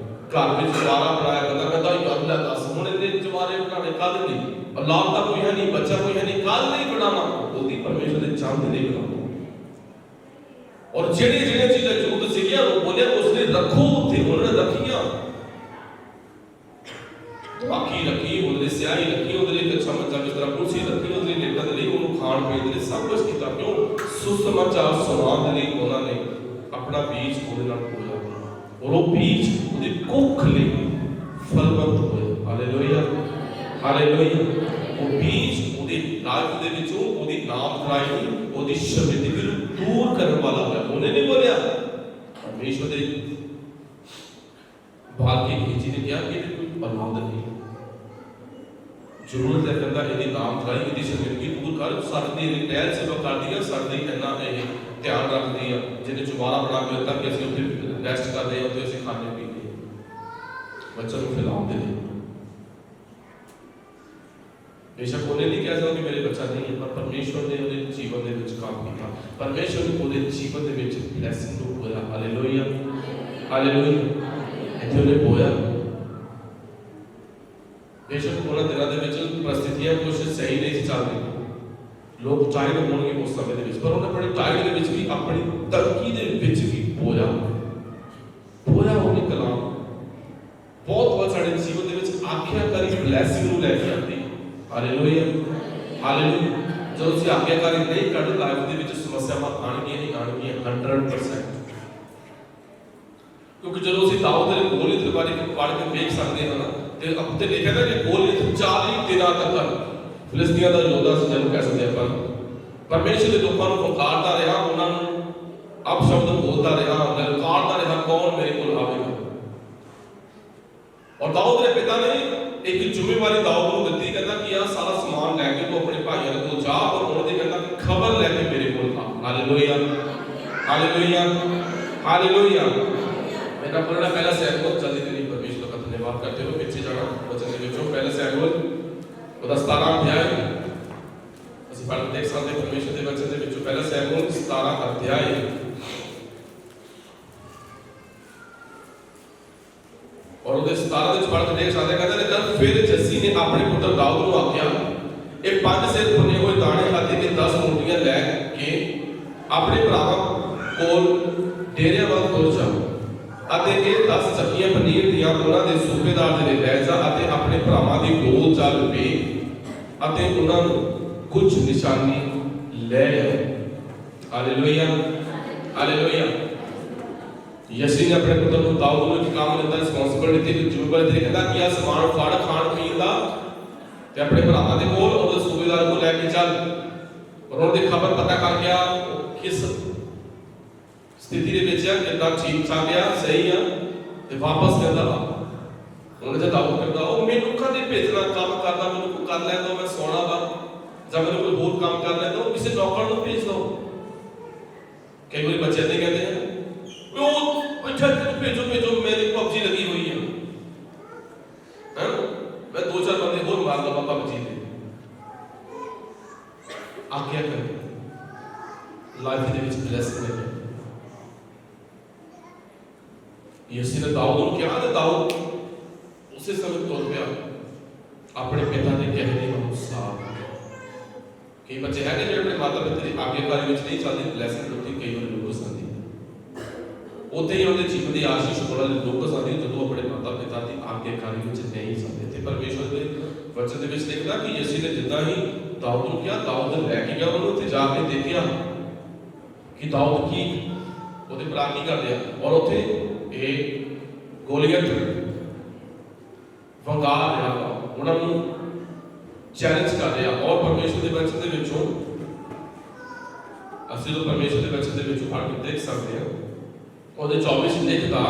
ਘਰ ਵਿੱਚ ਜਵਾਰਾ ਬਣਾਇਆ ਬੰਦਾ ਕਹਿੰਦਾ ਯਾਰ ਲੈ ਦੱਸ ਹੁਣ ਇਹਦੇ ਜਵਾਰੇ ਬਣਾਣੇ ਕੱਲ ਨਹੀਂ, ਔਲਾਦ ਤਾਂ ਕੋਈ ਹੈ ਨਹੀਂ, ਬੱਚਾ ਕੋਈ ਹੈ ਨਹੀਂ, ਕੱਲ ਨਹੀਂ ਬਣਾਵਾਂ। ਉਹਦੀ ਪਰਮੇਸ਼ਰ ਦੇ ਚਾਹੁੰਦੇ ਨਹੀਂ ਬਣਾਉਂ। ਔਰ ਜਿਹੜੀਆਂ ਚੀਜ਼ਾਂ ਜ਼ਰੂਰਤ ਸੀਗੀਆਂ ਉਹ ਬੋਲਿਆ ਉਸਨੇ ਰੱਖੋ, ਉੱਥੇ ਉਹਨਾਂ ਨੇ ਰੱਖੀਆਂ। बाकी रखी, ਉਹਦੇ ਸਿਆਹੀ ਰੱਖੀ, ਉਹਦੇ ਲਈ ਅੱਛਾ ਮੱਚਾ ਬਿਸਤਰਾ ਕੁਰਸੀ ਰੱਖੀ, ਉਹਦੇ ਲਈ ਲੇਟਣ ਦੇ ਲਈ, ਉਹਨੂੰ ਖਾਣ ਪੀਣ ਦੇ ਲਈ ਸਭ ਕੁਝ ਕੀਤਾ। ਕਿਉਂ? ਸੁਸਮਾਚਾਰ ਸੁਣਾਉਣ ਦੇ ਲਈ ਉਹਨਾਂ ਨੇ ਆਪਣਾ ਬੀਜ ਉਹਦੇ ਨਾਲ ਬੋਇਆ, ਔਰ ਉਹ ਬੀਜ ਉਹਦੀ ਕੁੱਖ ਲਈ ਫਲਵੰਤ ਹੋਇਆ। Hallelujah, hallelujah. ਉਹ ਬੀਜ ਉਹਦੀ ਲਾਈਫ ਦੇ ਵਿੱਚੋਂ ਉਹਦੀ ਨਾਮ ਕਰਾਈ, ਉਹਦੀ ਸ਼ਰਮਿੰਦਗੀ ਨੂੰ ਦੂਰ ਕਰਨ ਵਾਲਾ ਹੋਇਆ। ਉਹਨੇ ਨਹੀਂ ਬੋਲਿਆ, ਪਰਮੇਸ਼ਰ ਦੇ ਬਾਲ ਕੇ ਖੇਚੀ ਨੇ ਕਿਹਾ ਕਿ ਕੋਈ ਔਲਾਦ ਨਹੀਂ, ਜ਼ਰੂਰਤ ਹੈ ਕਹਿੰਦਾ ਇਹਦੀ ਨਾਮ ਕਰਾਈ, ਇਹਦੀ ਸ਼ਰਮਿੰਦਗੀ ਦੂਰ ਕਰ। ਸਾਡੇ ਲਈ ਟਹਿਲ ਸੇਵਾ ਕਰਦੀ ਆ, ਸਾਡੇ ਲਈ ਇੰਨਾ ਇਹ ਧਿਆਨ ਰੱਖਦੀ ਆ, ਜਿਹਨੇ ਚੁਬਾਰਾ ਬਣਾ ਕੇ ਦਿੱਤਾ ਕਿ ਅਸੀਂ ਉੱਥੇ ਰੈਸਟ ਕਰਦੇ ਹਾਂ, ਉੱਥੇ ਅਸੀਂ ਖਾਣੇ ਪੀਂਦੇ ਬੱਚਿਆਂ ਨੂੰ ਖਿਲਾਉਂਦੇ ਨੇ। ਬੇਸ਼ੱਕ ਉਹਨੇ ਨਹੀਂ ਕਿਹਾ ਸੀ ਕਿ ਮੇਰੇ ਬੱਚਾ ਨਹੀਂ ਹੈ, ਪਰ ਪਰਮੇਸ਼ਵਰ ਨੇ ਉਹਦੇ ਜੀਵਨ ਦੇ ਵਿੱਚ ਕੰਮ ਕੀਤਾ, ਪਰਮੇਸ਼ਵਰ ਨੇ ਉਹਦੇ ਜੀਵਨ ਦੇ ਵਿੱਚ ਬਲੈਸਿੰਗ ਨੂੰ ਹੋਇਆ। Hallelujah, hallelujah. ਇੱਥੇ ਉਹਨੇ ਬੋਇਆ। ਬੇਸ਼ੱਕ ਉਹਨਾਂ ਦਿਨਾਂ ਦੇ ਵਿੱਚ ਪ੍ਰਸਥਿਤੀਆਂ ਕੁਝ ਸਹੀ ਨਹੀਂ ਸੀ ਚੱਲ ਰਹੀਆਂ, ਲੋਕ ਟਾਈਡ ਹੋਣਗੇ ਉਸ ਸਮੇਂ ਦੇ ਵਿੱਚ, ਪਰ ਉਹਨੇ ਬੜੀ ਟਾਈਡ ਦੇ ਵਿੱਚ ਵੀ ਆਪਣੀ ਤਰੱਕੀ ਦੇ ਵਿੱਚ ਵੀ ਬੋਇਆ। ਉਹਨੇ ਕਲਾਮ ਬਹੁਤ ਵਾਰ ਸਾਡੇ ਜੀਵਨ ਦੇ ਵਿੱਚ ਆਗਿਆਕਾਰੀ ਬਲੈਸਿੰਗ ਨੂੰ ਲੈ ਕੇ ਆਉਂਦੀ। Hallelujah, hallelujah. ਜਦੋਂ ਅਸੀਂ ਆਗਿਆਕਾਰੀ ਨਹੀਂ ਕਰਦੇ ਲਾਈਫ ਦੇ ਵਿੱਚ ਸਮੱਸਿਆਵਾਂ ਆਉਣਗੀਆਂ ਹੀ ਆਉਣਗੀਆਂ 100%। ਕਿਉਂਕਿ ਜਦੋਂ ਅਸੀਂ ਦਾਊਦ ਦੇ ਗੋਲੀਅਤ ਦੇ ਬਾਰੇ ਪੜ੍ਹ ਕੇ ਵੇਖ ਸਕਦੇ ਹਾਂ ਤੇ ਉੱਤੇ ਲਿਖਿਆ ਹੈ ਕਿ ਗੋਲੀਅਤ 40 ਦਿਨਾਂ ਤੱਕ ਫਿਲਿਸਤੀਆਂ ਦਾ ਯੋਧਾ ਸੀ, ਜਿਹਨੂੰ ਕਹਿ ਸਕਦੇ ਆਪਾਂ। ਪਰਮੇਸ਼ਰ ਦੇ ਲੋਕਾਂ ਨੂੰ ਪੁਕਾਰਦਾ ਰਿਹਾ, ਉਹਨਾਂ ਨੂੰ ਅਪਸ਼ਬਦ ਬੋਲਦਾ ਰਿਹਾ, ਲਲਕਾਰਦਾ ਰਿਹਾ, ਕੌਣ ਮੇਰੇ ਕੋਲ ਆਵੇਗਾ। ਔਰ ਦਾਊਦ ਦੇ ਪਿਤਾ ਨੇ ਇੱਕ ਜ਼ਿੰਮੇਵਾਰੀ ਦਾਊਦ ਨੂੰ ਦਿੱਤੀ, ਕਹਿੰਦਾ ਕਿ ਆ ਸਾਰਾ ਸਮਾਨ ਲੈ ਕੇ ਤੂੰ ਆਪਣੇ ਭਾਈਆਂ ਦੇ ਕੋਲ ਜਾ ਔਰ ਉਹਨਾਂ ਦੀ ਕਹਿੰਦਾ ਖਬਰ ਲੈ ਕੇ ਮੇਰੇ ਕੋਲ ਆ। Hallelujah, hallelujah, hallelujah. मेरा पढ़ना पहला सैमुएल, जल्दी जल्दी परमेश्वर का धन्यवाद करते हुए पीछे जाना वचन के विचों पहला सैमुएल ਉਹਦਾ 17 ਅਧਿਆਇ ਅਸੀਂ ਪੜ੍ਹ ਦੇਖ ਸਕਦੇ ਪਰਮੇਸ਼ਰ ਦੇ ਵਚਨ ਦੇ ਵਿੱਚੋਂ। ਪਹਿਲਾ ਸੈਮੂਅਲ 17 ਅਧਿਆਇ ਔਰ ਉਹਦੇ 17 ਦੇ ਪੜ੍ਹ ਕੇ ਦੇਖ ਸਕਦੇ ਕਹਿੰਦੇ ਜਦ ਫਿਰ ਜੱਸੀ ਨੇ ਆਪਣੇ ਪੁੱਤਰ ਦਾਊਦ ਨੂੰ ਆਖਿਆ, ਇਹ 5 ਸਿਰ ਭੁੰਨੇ ਹੋਏ ਦਾਣੇ ਅਤੇ 10 ਮੁੰਡੀਆਂ ਲੈ ਕੇ ਆਪਣੇ ਭਰਾਵਾਂ ਕੋਲ ਡੇਰਿਆਂ ਵੱਲ ਤੁਰ ਜਾ ਅਤੇ ਇਹ 10 ਚੱਕੀਆਂ ਪਨੀਰ ਦੀਆਂ ਉਹਨਾਂ ਦੇ ਸੂਬੇਦਾਰ ਦੇ ਲੈ ਜਾ ਅਤੇ ਆਪਣੇ ਭਰਾਵਾਂ ਦੀ ਗੋਲ ਚੱਲ ਪਏ ਅਤੇ ਉਹਨਾਂ ਨੂੰ ਕੁਝ ਨਿਸ਼ਾਨੀ ਲੈ ਆ। Hallelujah, hallelujah. ਯੈਸੀ ਨੇ ਆਪਣੇ ਪੁੱਤਰ ਨੂੰ ਦਾਊਦ ਨੂੰ ਇੱਕ ਕੰਮ ਦਿੱਤਾ, ਰਿਸਪੌਂਸਿਬਿਲਿਟੀ ਦੀ ਜ਼ਿੰਮੇਵਾਰੀ ਕਹਿੰਦਾ ਕਿ ਆ ਸਮਾਨ ਫੜ ਖਾਣ ਪੀਣ ਦਾ ਤੇ ਆਪਣੇ ਭਰਾਵਾਂ ਦੇ ਕੋਲ ਉਹਦੇ ਸੂਬੇਦਾਰ ਕੋਲ ਲੈ ਕੇ ਚੱਲ ਔਰ ਉਹਨਾਂ ਦੀ ਖਬਰ ਪਤਾ ਕਰ ਗਿਆ ਕਿਸ ਸਥਿਤੀ ਦੇ ਵਿੱਚ ਆ, ਕਿੰਨਾ ਠੀਕ ਠਾਕ ਆ, ਸਹੀ ਆ, ਤੇ ਵਾਪਸ ਕਹਿੰਦਾ ਉਹਨੇ ਜਦ ਦਾਊਦ ਕਰਦਾ ਉਹ ਮੈਨੂੰ ਕਦੇ ਭੇਜਣਾ ਕੰਮ ਕਰਦਾ ਮੈਨੂੰ ਕੋਈ ਕਰ ਲੈਂਦਾ ਮੈਂ ਸੋਣਾ ਵਾ ਜਾਂ ਮੈਨੂੰ ਕੋਈ ਹੋਰ ਕੰਮ ਕਰ ਲੈਂਦਾ ਉਹ ਕਿਸੇ ਨੌਕਰ ਨੂੰ ਭੇਜ ਦੋ। ਕਈ ਵਾਰੀ ਬੱਚੇ ਨਹੀਂ ਕਹਿੰਦੇ ਆ ਉਹ ਅੱਛਾ ਭੇਜੋ ਭੇਜੋ ਮੇਰੀ ਪਬਜੀ ਲੱਗੀ ਹੋਈ ਹੈ ਮੈਂ 2-4 ਬੰਦੇ ਹੋਰ ਮਾਰ ਲਵਾਂ ਪਬਜੀ ਦੇ। ਆਗਿਆ ਕਰ ਲਾਈਫ ਦੇ ਵਿੱਚ ਬਲੈਸਿੰਗ ਹੈ। ਯਿਸੂ ਨੇ ਦਾਊਦ ਨੂੰ ਕਿਹਾ ਤੇ ਦਾਊਦ ਉਸੇ ਸਮੇਂ ਤੁਰ ਪਿਆ ਆਪਣੇ ਪਿਤਾ ਦੇ ਕਹੇ ਦੇ ਅਨੁਸਾਰ। ਕਈ ਬੱਚੇ ਹੈਗੇ ਜਿਹੜੇ ਆਪਣੇ ਮਾਤਾ ਪਿਤਾ ਦੀ ਆਗਿਆਕਾਰੀ ਵਿੱਚ ਨਹੀਂ ਚੱਲਦੇ, ਬਲੈਸਿੰਗ ਉੱਥੇ ਕਈ ਵਾਰ ਲੋਕਸ ਆਉਂਦੀ ਉੱਥੇ ਹੀ ਉਹਦੇ ਜੀਵਨ ਦੀ ਆਸ਼ੀਸ਼ ਕੋਲ ਲੋਕਸ ਆਉਂਦੀ ਜਦੋਂ ਆਪਣੇ ਮਾਤਾ ਪਿਤਾ ਦੀ ਆਗਿਆਕਾਰੀ ਵਿੱਚ ਨਹੀਂ ਚੱਲਦੇ। ਤੇ ਪਰਮੇਸ਼ਵਰ ਦੇ ਵਚਨ ਦੇ ਵਿੱਚ ਲਿਖਦਾ ਕਿ ਯਿਸੂ ਨੇ ਜਿੱਦਾਂ ਹੀ ਦਾਊਦ ਨੂੰ ਕਿਹਾ ਦਾਊਦ ਲੈ ਕੇ ਗਿਆ ਉਹਨੂੰ ਉੱਥੇ ਜਾ ਕੇ ਦੇਖਿਆ ਕਿ ਦਾਊਦ ਕੀ ਉਹਦੇ ਭਰਾ ਕੀ ਕਰਦੇ ਆ ਔਰ ਉੱਥੇ ਇਹ ਗੋਲੀਅਤ ਵੰਗਾ ਰਿਹਾ ਵਾ ਉਹਨਾਂ ਨੂੰ ਚੈਲੰਜ ਕਰ ਰਿਹਾ। ਔਰ ਪਰਮੇਸ਼ਵਰ ਦੇ ਵਚਨ ਦੇ ਵਿੱਚੋਂ ਅਸੀਂ ਜੋ ਪਰਮੇਸ਼ਵਰ ਦੇ ਵਚਨ ਦੇ ਵਿੱਚੋਂ ਪੜ੍ਹ ਕੇ ਦੇਖ ਸਕਦੇ ਹਾਂ ਉਹਦੇ 24 ਲਿਖਦਾ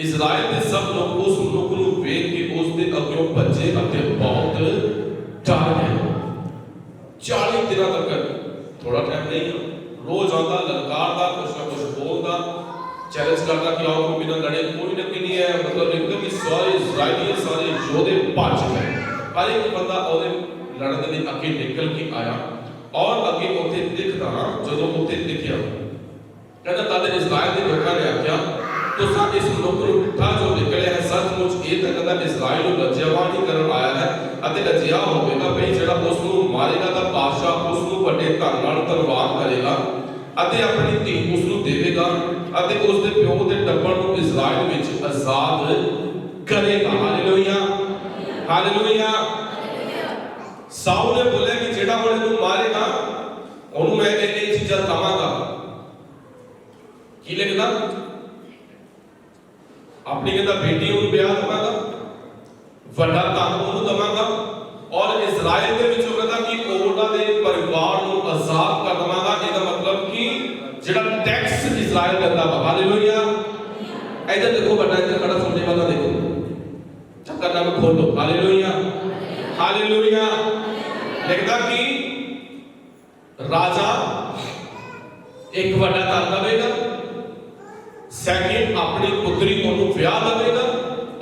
ਇਜ਼ਰਾਈਲ ਦੇ ਸਭ ਲੋਕ ਉਸ ਲੋਕ ਨੂੰ ਵੇਖ ਕੇ ਉਸ ਦੇ ਅੱਗੋਂ ਭੱਜੇ ਅਤੇ ਬਹੁਤ ਡਰ ਗਏ। 40 ਦਿਨਾਂ ਤੱਕ ਥੋੜਾ ਟਾਈਮ ਨਹੀਂ ਰੋਜ਼ ਆਉਂਦਾ ਲਲਕਾਰਦਾ ਕੁਛ ਨਾ ਕੁਛ ਬੋਲਦਾ ਚੈਲੰਜ ਕਰਦਾ ਕਿ ਆਓ ਕੋਈ ਬਿਨਾਂ ਲੜੇ ਕੋਈ ਨਕੀ ਨਹੀਂ ਹੈ। ਮਤਲਬ ਲਿਖਦਾ ਕਿ ਸਾਰੇ ਇਜ਼ਰਾਈਲੀ ਸਾਰੇ ਯੋਧੇ ਭੱਜ ਗਏ ਪਰ ਇੱਕ ਬੰਦਾ ਉਹਦੇ ਲੜਨ ਦੇ ਲਈ ਅੱਗੇ ਨਿਕਲ ਕੇ ਆਇਆ ਔਰ ਅੱਗੇ ਉੱਥੇ ਦਿਖਦਾ ਜਦੋਂ ਉੱਥੇ ਦਿਖਿਆ ਕਹਿੰਦਾ ਤਦ ਇਜ਼ਰਾਈਲ ਦੇ ਲੋਕਾਂ ਨੇ ਆਖਿਆ ਤੁਸੀਂ ਇਸ ਲੋਕ ਨੂੰ ਮਿੱਠਾ ਜੋ ਨਿਕਲਿਆ ਹੈ ਸੱਚਮੁੱਚ ਇਹ ਤਾਂ ਕਹਿੰਦਾ ਇਜ਼ਰਾਈਲ ਨੂੰ ਲੱਜਿਆਵਾਨ ਕਰਨ ਆਇਆ ਹੈ ਅਤੇ ਲੱਜਿਆ ਹੋਵੇਗਾ ਭਈ ਜਿਹੜਾ ਉਸ ਨੂੰ ਮਾਰੇਗਾ ਤਾਂ ਬਾਦਸ਼ਾਹ ਉਸ ਨੂੰ ਵੱਡੇ ਧਨ ਨਾਲ ਤਲਵਾਰ ਕਰੇਗਾ ਅਤੇ ਆਪਣੀ ਧੀ ਉਸ ਨੂੰ ਦੇਵੇਗਾ ਅਤੇ ਉਸ ਦੇ ਪਿਓ ਦੇ ਟੱਬਰ ਨੂੰ ਇਜ਼ਰਾਈਲ ਵਿੱਚ ਆਜ਼ਾਦ ਕਰੇਗਾ। Hallelujah hallelujah. ਸਾਊਲ ਨੇ ਬੋਲਿਆ ਕਿ ਜਿਹੜਾ ਹੁਣ ਇਹਨੂੰ ਮਾਰੇਗਾ ਉਹਨੂੰ ਮੈਂ ਇਹ ਚੀਜ਼ਾਂ ਦਵਾਂਗਾ। ਕੀ ਲਿਖਦਾ ਆਪਣੀ ਕਹਿੰਦਾ ਬੇਟੀ ਉਹਨੂੰ ਵਿਆਹ ਦਵਾਂਗਾ ਵੱਡਾ ਧਨ ਉਹਨੂੰ ਦਵਾਂਗਾ ਔਰ ਇਜ਼ਰਾਈਲ ਦੇ ਵਿੱਚੋਂ ਕਹਿੰਦਾ ਕਿ ਉਹਨਾਂ ਦੇ ਪਰਿਵਾਰ ਨੂੰ ਆਜ਼ਾਦ ਕਰ ਦਵਾਂਗਾ। ਇਹਦਾ ਮਤਲਬ ਕਿ ਜਿਹੜਾ ਟੈਕਸ ਇਜ਼ਰਾਈਲ ਦਿੰਦਾ ਵਾ। ਹਾਲੇਲੂਇਆ। ਇਧਰ ਦੇਖੋ ਵੱਡਾ ਇੱਧਰ ਖੜਾ ਸੁਣਨੇ ਵਾਲਾ ਦੇਖੋ ਚੱਕਰ ਨਾਲ ਖੋਲੋ। Hallelujah hallelujah. ਲਿਖਦਾ ਕਿ ਰਾਜਾ ਇੱਕ ਵੱਡਾ ਧਨ ਦੇਵੇਗਾ ਸੈਕਿੰਡ ਆਪਣੀ ਪੁੱਤਰੀ ਉਹਨੂੰ ਵਿਆਹ ਦੇਵੇਗਾ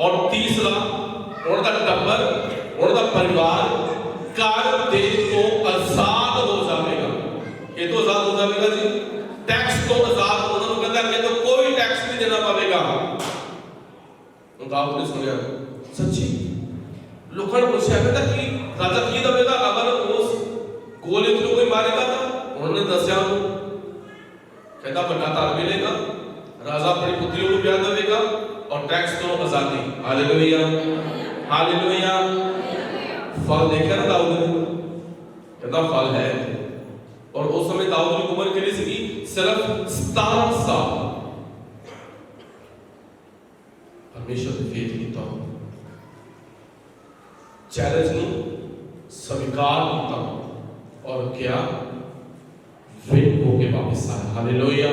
ਔਰ ਤੀਸਰਾ ਉਹਨਾਂ ਦਾ ਟੱਬਰ ਉਹਨਾਂ ਦਾ ਪਰਿਵਾਰ ਕਰ ਦੇ ਤੋਂ ਆਜ਼ਾਦ ਹੋ ਜਾਵੇਗਾ। ਇਹ ਤੋਂ ਆਜ਼ਾਦ ਹੋ ਜਾਵੇਗਾ ਜੀ ਟੈਕਸ ਤੋਂ ਆਜ਼ਾਦ। ਉਹਨਾਂ ਨੂੰ ਕਹਿੰਦਾ ਕਿ ਤੋਂ ਕੋਈ ਟੈਕਸ ਨਹੀਂ ਦੇਣਾ ਪਵੇਗਾ। ਉਹ ਦਾਊਦ ਨੇ ਸੁਣਿਆ ਸੱਚੀ ਲੋਕਾਂ ਨੇ ਪੁੱਛਿਆ ਕਹਿੰਦਾ ਕਿ ਰਾਜਾ ਕੀ ਦੇਵੇਗਾ ਅਗਰ ਉਸ ਗੋਲੀਅਤ ਨੂੰ ਕੋਈ ਮਾਰੇਗਾ ਤਾਂ ਉਹਨਾਂ ਨੇ ਦੱਸਿਆ ਉਹਨੂੰ ਕਹਿੰਦਾ ਵੱਡਾ ਧਨ ਮਿਲੇਗਾ ਰਾਜਾ ਆਪਣੀ ਪੁੱਤਰੀ ਨੂੰ ਵਿਆਹ ਦੇਵੇਗਾ ਔਰ ਟੈਕਸ ਤੋਂ ਆਜ਼ਾਦੀ। Hallelujah hallelujah. ਫਲ ਦੇਖਿਆ ਨਾ ਦਾਊਦ ਨੇ ਕਹਿੰਦਾ ਫਲ ਹੈ ਔਰ ਉਸ ਸਮੇਂ ਦਾਊਦ ਦੀ ਉਮਰ ਕਿੰਨੀ ਸੀਗੀ ਸਿਰਫ 17 ਸਾਲ। ਪਰਮੇਸ਼ਰ ਦੇ ਫੇਥ ਕੀਤਾ ਚੈਲੰਜ ਨੂੰ स्वीकार किया और क्या विन होके वापस आया। Hallelujah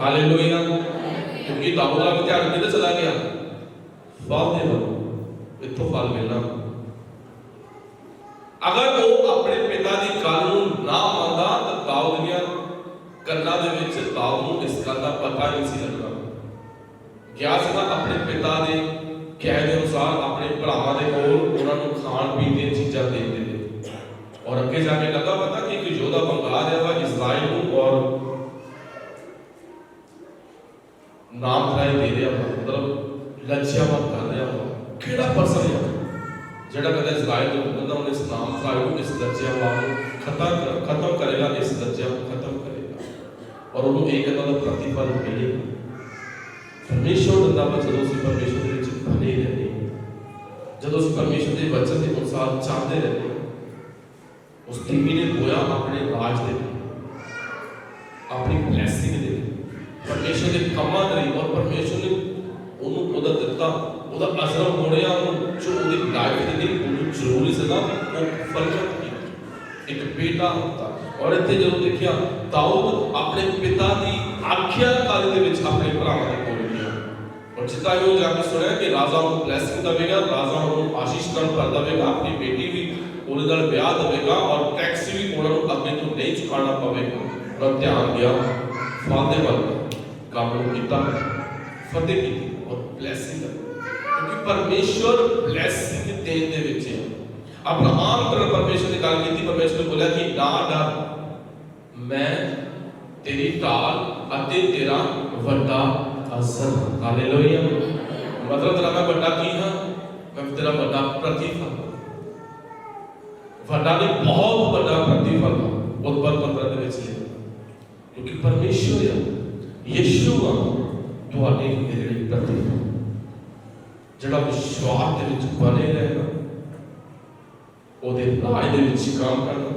hallelujah. क्योंकि दाऊद का ध्यान किधर चला गया? फल दे दो, इतो फल मिलना। अगर वो अपने पिता की गल ना मानता तो दाऊद दियां गल्लां दे विच दाऊद नूं इस गल का पता नहीं सी लगना। क्या सीगा अपने पिता के कहे के अनुसार अपने भरावां दे कोल उन्हां नूं खाण पीण दी चीज़ां दे दिंदे और अगे जाके लगा पता कि एक योद्धा बंगा रहा वा इजराइल नूं और नाम धराई दे रहा वा, मतलब लज्जावन कर रहा वा। किहड़ा पर्सन है जिहड़ा कदे इजराइल नूं कहंदा उन्हें इस नाम धराई नूं इस लज्जावन खत्म करेगा, इस लज्जा खत्म करेगा और उन्होंने एक कहता दा प्रतिफल मिलेगा। परमेश्वर दिंदा वा जदों असीं परमेश्वर दे विच बने रहने, जदों असीं परमेश्वर दे वचन के अनुसार चलदे रहने। उस टीवी ने बोया अपने राज दे अपनी ब्लैसिंग दे परमेश्वर के कामां दे और परमेश्वर ने उन्होंने उदा दिता उदा असर मोड़िया जो उदी लाइफ दे लिए उन्होंने जरूरी सीगा वो फलवत की एक बेटा होता। और इत्थे जदों देखिया दाऊद अपने पिता की आज्ञाकारी दे विच अपने भरावां दे कोल गया और जितना ही जाके सुने कि राजा को ब्लेसिंग देगा, राजा को आशीष कर देगा, अपनी बेटी भी ਉਹਦੇ ਨਾਲ ਵਿਆਹ ਦੇਵੇਗਾ ਔਰ ਟੈਕਸ ਵੀ ਉਹਨਾਂ ਨੂੰ ਅੱਗੇ ਤੋਂ ਨਹੀਂ ਚੁਕਾਉਣਾ ਪਵੇਗਾ। ਪਰ ਧਿਆਨ ਦਿਆ ਫਲ ਦੇ ਵੱਲ ਕੰਮ ਨੂੰ ਕੀਤਾ, ਫਤਿਹ ਕੀਤੀ ਔਰ ਬਲੇਸਿੰਗ ਕਿਉਂਕਿ ਪਰਮੇਸ਼ਵਰ ਬਲੇਸਿੰਗ ਦੇਣ ਦੇ ਵਿੱਚ ਹੈ। ਅਬਰਾਹਮ ਤੋਂ ਪਰਮੇਸ਼ਵਰ ਨੇ ਗੱਲ ਕੀਤੀ, ਪਰਮੇਸ਼ਵਰ ਨੇ ਬੋਲਿਆ ਕਿ ਨਾ ਡਰ, ਮੈਂ ਤੇਰੀ ਢਾਲ ਅਤੇ ਤੇਰਾ ਵੱਡਾ ਅਸਰ। ਹਾਲੇਲੂਇਆ। ਮਤਲਬ ਤੇਰਾ ਮੈਂ ਵੱਡਾ ਕੀ ਹਾਂ? ਮੈਂ ਤੇਰਾ ਵੱਡਾ ਪ੍ਰਤੀਫਲ, ਵੱਡਾ ਨਹੀਂ ਬਹੁਤ ਵੱਡਾ ਪ੍ਰਤੀਫਲ ਉਤਪਤ 15 ਦੇ ਵਿੱਚ ਲਿਖਿਆ, ਕਿਉਂਕਿ ਪਰਮੇਸ਼ਵਰ ਯਿਸੂ ਆ ਤੁਹਾਡੇ ਮੇਰੇ ਲਈ ਪ੍ਰਤੀਫਲ, ਜਿਹੜਾ ਵਿਸ਼ਵਾਸ ਦੇ ਵਿੱਚ ਬਣੇ ਰਹੇਗਾ, ਉਹਦੇ ਰਾਜ ਦੇ ਵਿੱਚ ਕੰਮ ਕਰਨਾ,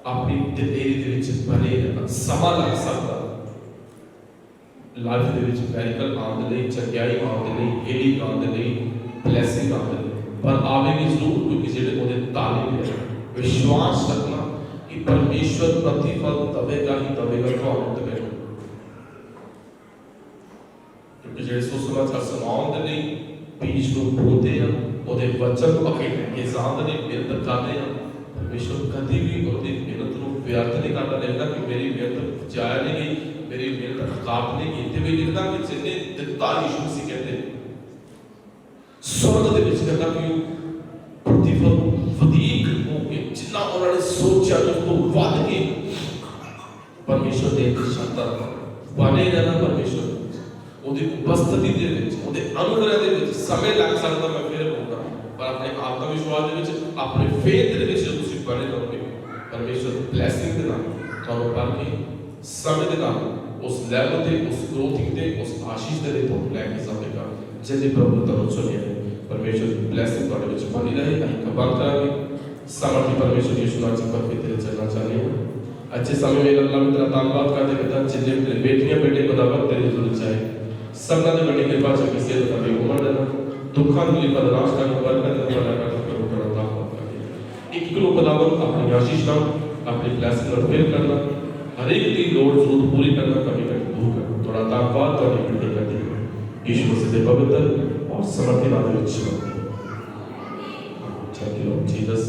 ਆਪਣੀ ਦਿਲੇਰੀ ਦੇ ਵਿੱਚ ਬਣੇ ਰਹਿਣਾ। ਸਮਾਂ ਲੱਗ ਸਕਦਾ ਲਾਈਫ ਦੇ ਵਿੱਚ ਮੈਰੀਕਲ ਆਉਣ ਦੇ ਲਈ, ਚੰਗਿਆਈ ਆਉਣ ਦੇ ਲਈ, ਹੀਲਿੰਗ ਆਉਣ ਦੇ ਲਈ, ਬਲੇਸਿੰਗ ਆਉਣ ਦੇ ਲਈ, पर आवेगी जरूर, क्योंकि जेडे ओदे तालीम है विश्वास रखना कि परमेश्वर प्रतिफल देवेगा ही देवेगा ਤੁਹਾਨੂੰ ਦੇਵੇਗਾ। क्योंकि जेडे सुसमाचार सुनाਉਣ ਦੇ ਲਈ ਬੀਜ ਨੂੰ ਬੋਲਦੇ ਆ, ਉਹਦੇ ਵਚਨ ਨੂੰ ਅੱਗੇ ਲੈ ਜਾਂਦੇ ਨੇ, ਮਿਹਨਤ ਕਰਦੇ ਆ, ਪਰਮੇਸ਼ਵਰ ਕਦੀ ਵੀ ਉਹਦੀ ਮਿਹਨਤ ਨੂੰ ਵਿਅਰਥ ਨਹੀਂ ਕਰਦਾ। ਲਿਖਦਾ ਕਿ ਮੇਰੀ ਮਿਹਨਤ ਜਾਇਆ ਨਹੀਂ ਗਈ, ਮੇਰੀ ਮਿਹਨਤ ਖਰਾਬ ਨਹੀਂ ਗਈ। ਤੇ ਵੀ ਲਿਖਦਾ ਕਿ ਜਿੰਨੇ ਦਿੱਤਾ ਯਿਸੂ ਮਸੀਹ ਕਹਿੰਦੇ स्वर्ग ਦੇ ਵਿੱਚ ਕਹਿੰਦਾ ਕਿ ਪ੍ਰਤੀਫਲ ਵਧੇਕ ਹੋ ਕੇ ਜਿੰਨਾ ਉਹਨਾਂ ਨੇ ਸੋਚਿਆ ਉਸ ਤੋਂ ਵੱਧ ਕੇ ਪਰਮੇਸ਼ਵਰ ਦੇ ਸ਼ਕਤੀਆਂ ਬਣੇ ਰਹਿਣਾ। ਪਰਮੇਸ਼ਵਰ ਉਹਦੀ ਉਪਸਥਿਤੀ ਦੇ ਵਿੱਚ, ਉਹਦੇ ਅਨੁਗ੍ਰਹ ਦੇ ਵਿੱਚ ਸਮੇਂ ਲੱਗ ਸਕਦਾ, ਮੈਂ ਫਿਰ ਬੋਲਦਾ, ਪਰ ਆਪਣੇ ਆਤਮ ਵਿਸ਼ਵਾਸ ਦੇ ਵਿੱਚ, ਆਪਣੇ ਫੇਥ ਦੇ ਵਿੱਚ ਤੁਸੀਂ ਬਣੇ ਰਹੋਗੇ, ਪਰਮੇਸ਼ਵਰ ਬਲੇਸਿੰਗ ਦੇ ਨਾਲ ਤੁਹਾਨੂੰ ਭਰ ਕੇ ਸਮੇਂ ਦੇ ਨਾਲ ਉਸ ਲੈਵਲ ਤੇ, ਉਸ ਗਰੋਥਿੰਗ ਤੇ, ਉਸ ਆਸ਼ੀਸ਼ ਦੇ ਲਈ ਤੁਹਾਨੂੰ ਲੈ ਕੇ ਜਾਵੇਗਾ ਜਿਹਦੇ ਪ੍ਰਭੂ ਤੁਹਾਨੂੰ ਚੁਣਿਆ ਹੈ। परमेश्वर की ब्लेसिंग ਤੁਹਾਡੇ ਵਿੱਚ ਬਣੀ ਰਹੇ। ਅਸੀਂ ਕਬੂਲ ਕਰਾਂਗੇ। ਸਮਰਥੀ ਪਰਮੇਸ਼ਵਰ ਯਿਸੂ ਨਾਮ ਚ ਪਰਫੇ ਤੇਰੇ ਚਲਣਾ ਚਾਹਦੇ ਹਾਂ। अच्छे समय में अल्लाह में तेरा धन्यवाद करते पिता, जिन्हें तेरे बेटियां बेटे खुदावंद तेरी जरूरत चाहे सबना दे बड़ी कृपा से किसी का भी उम्र देना दुखों के लिए बर्दाश्त करना, बरकत देना, भला करना, प्रभु का धन्यवाद करते एक किलो खुदावंद अपनी आशीष नाम अपनी ब्लेसिंग और फिर करना, हर एक की लोड़ जरूरत पूरी करना, कभी कभी दूर करना। थोड़ा धन्यवाद तो नहीं करते यीशु मसीह के पवित्र और समर्थी नाम में Thank you, Lord Jesus.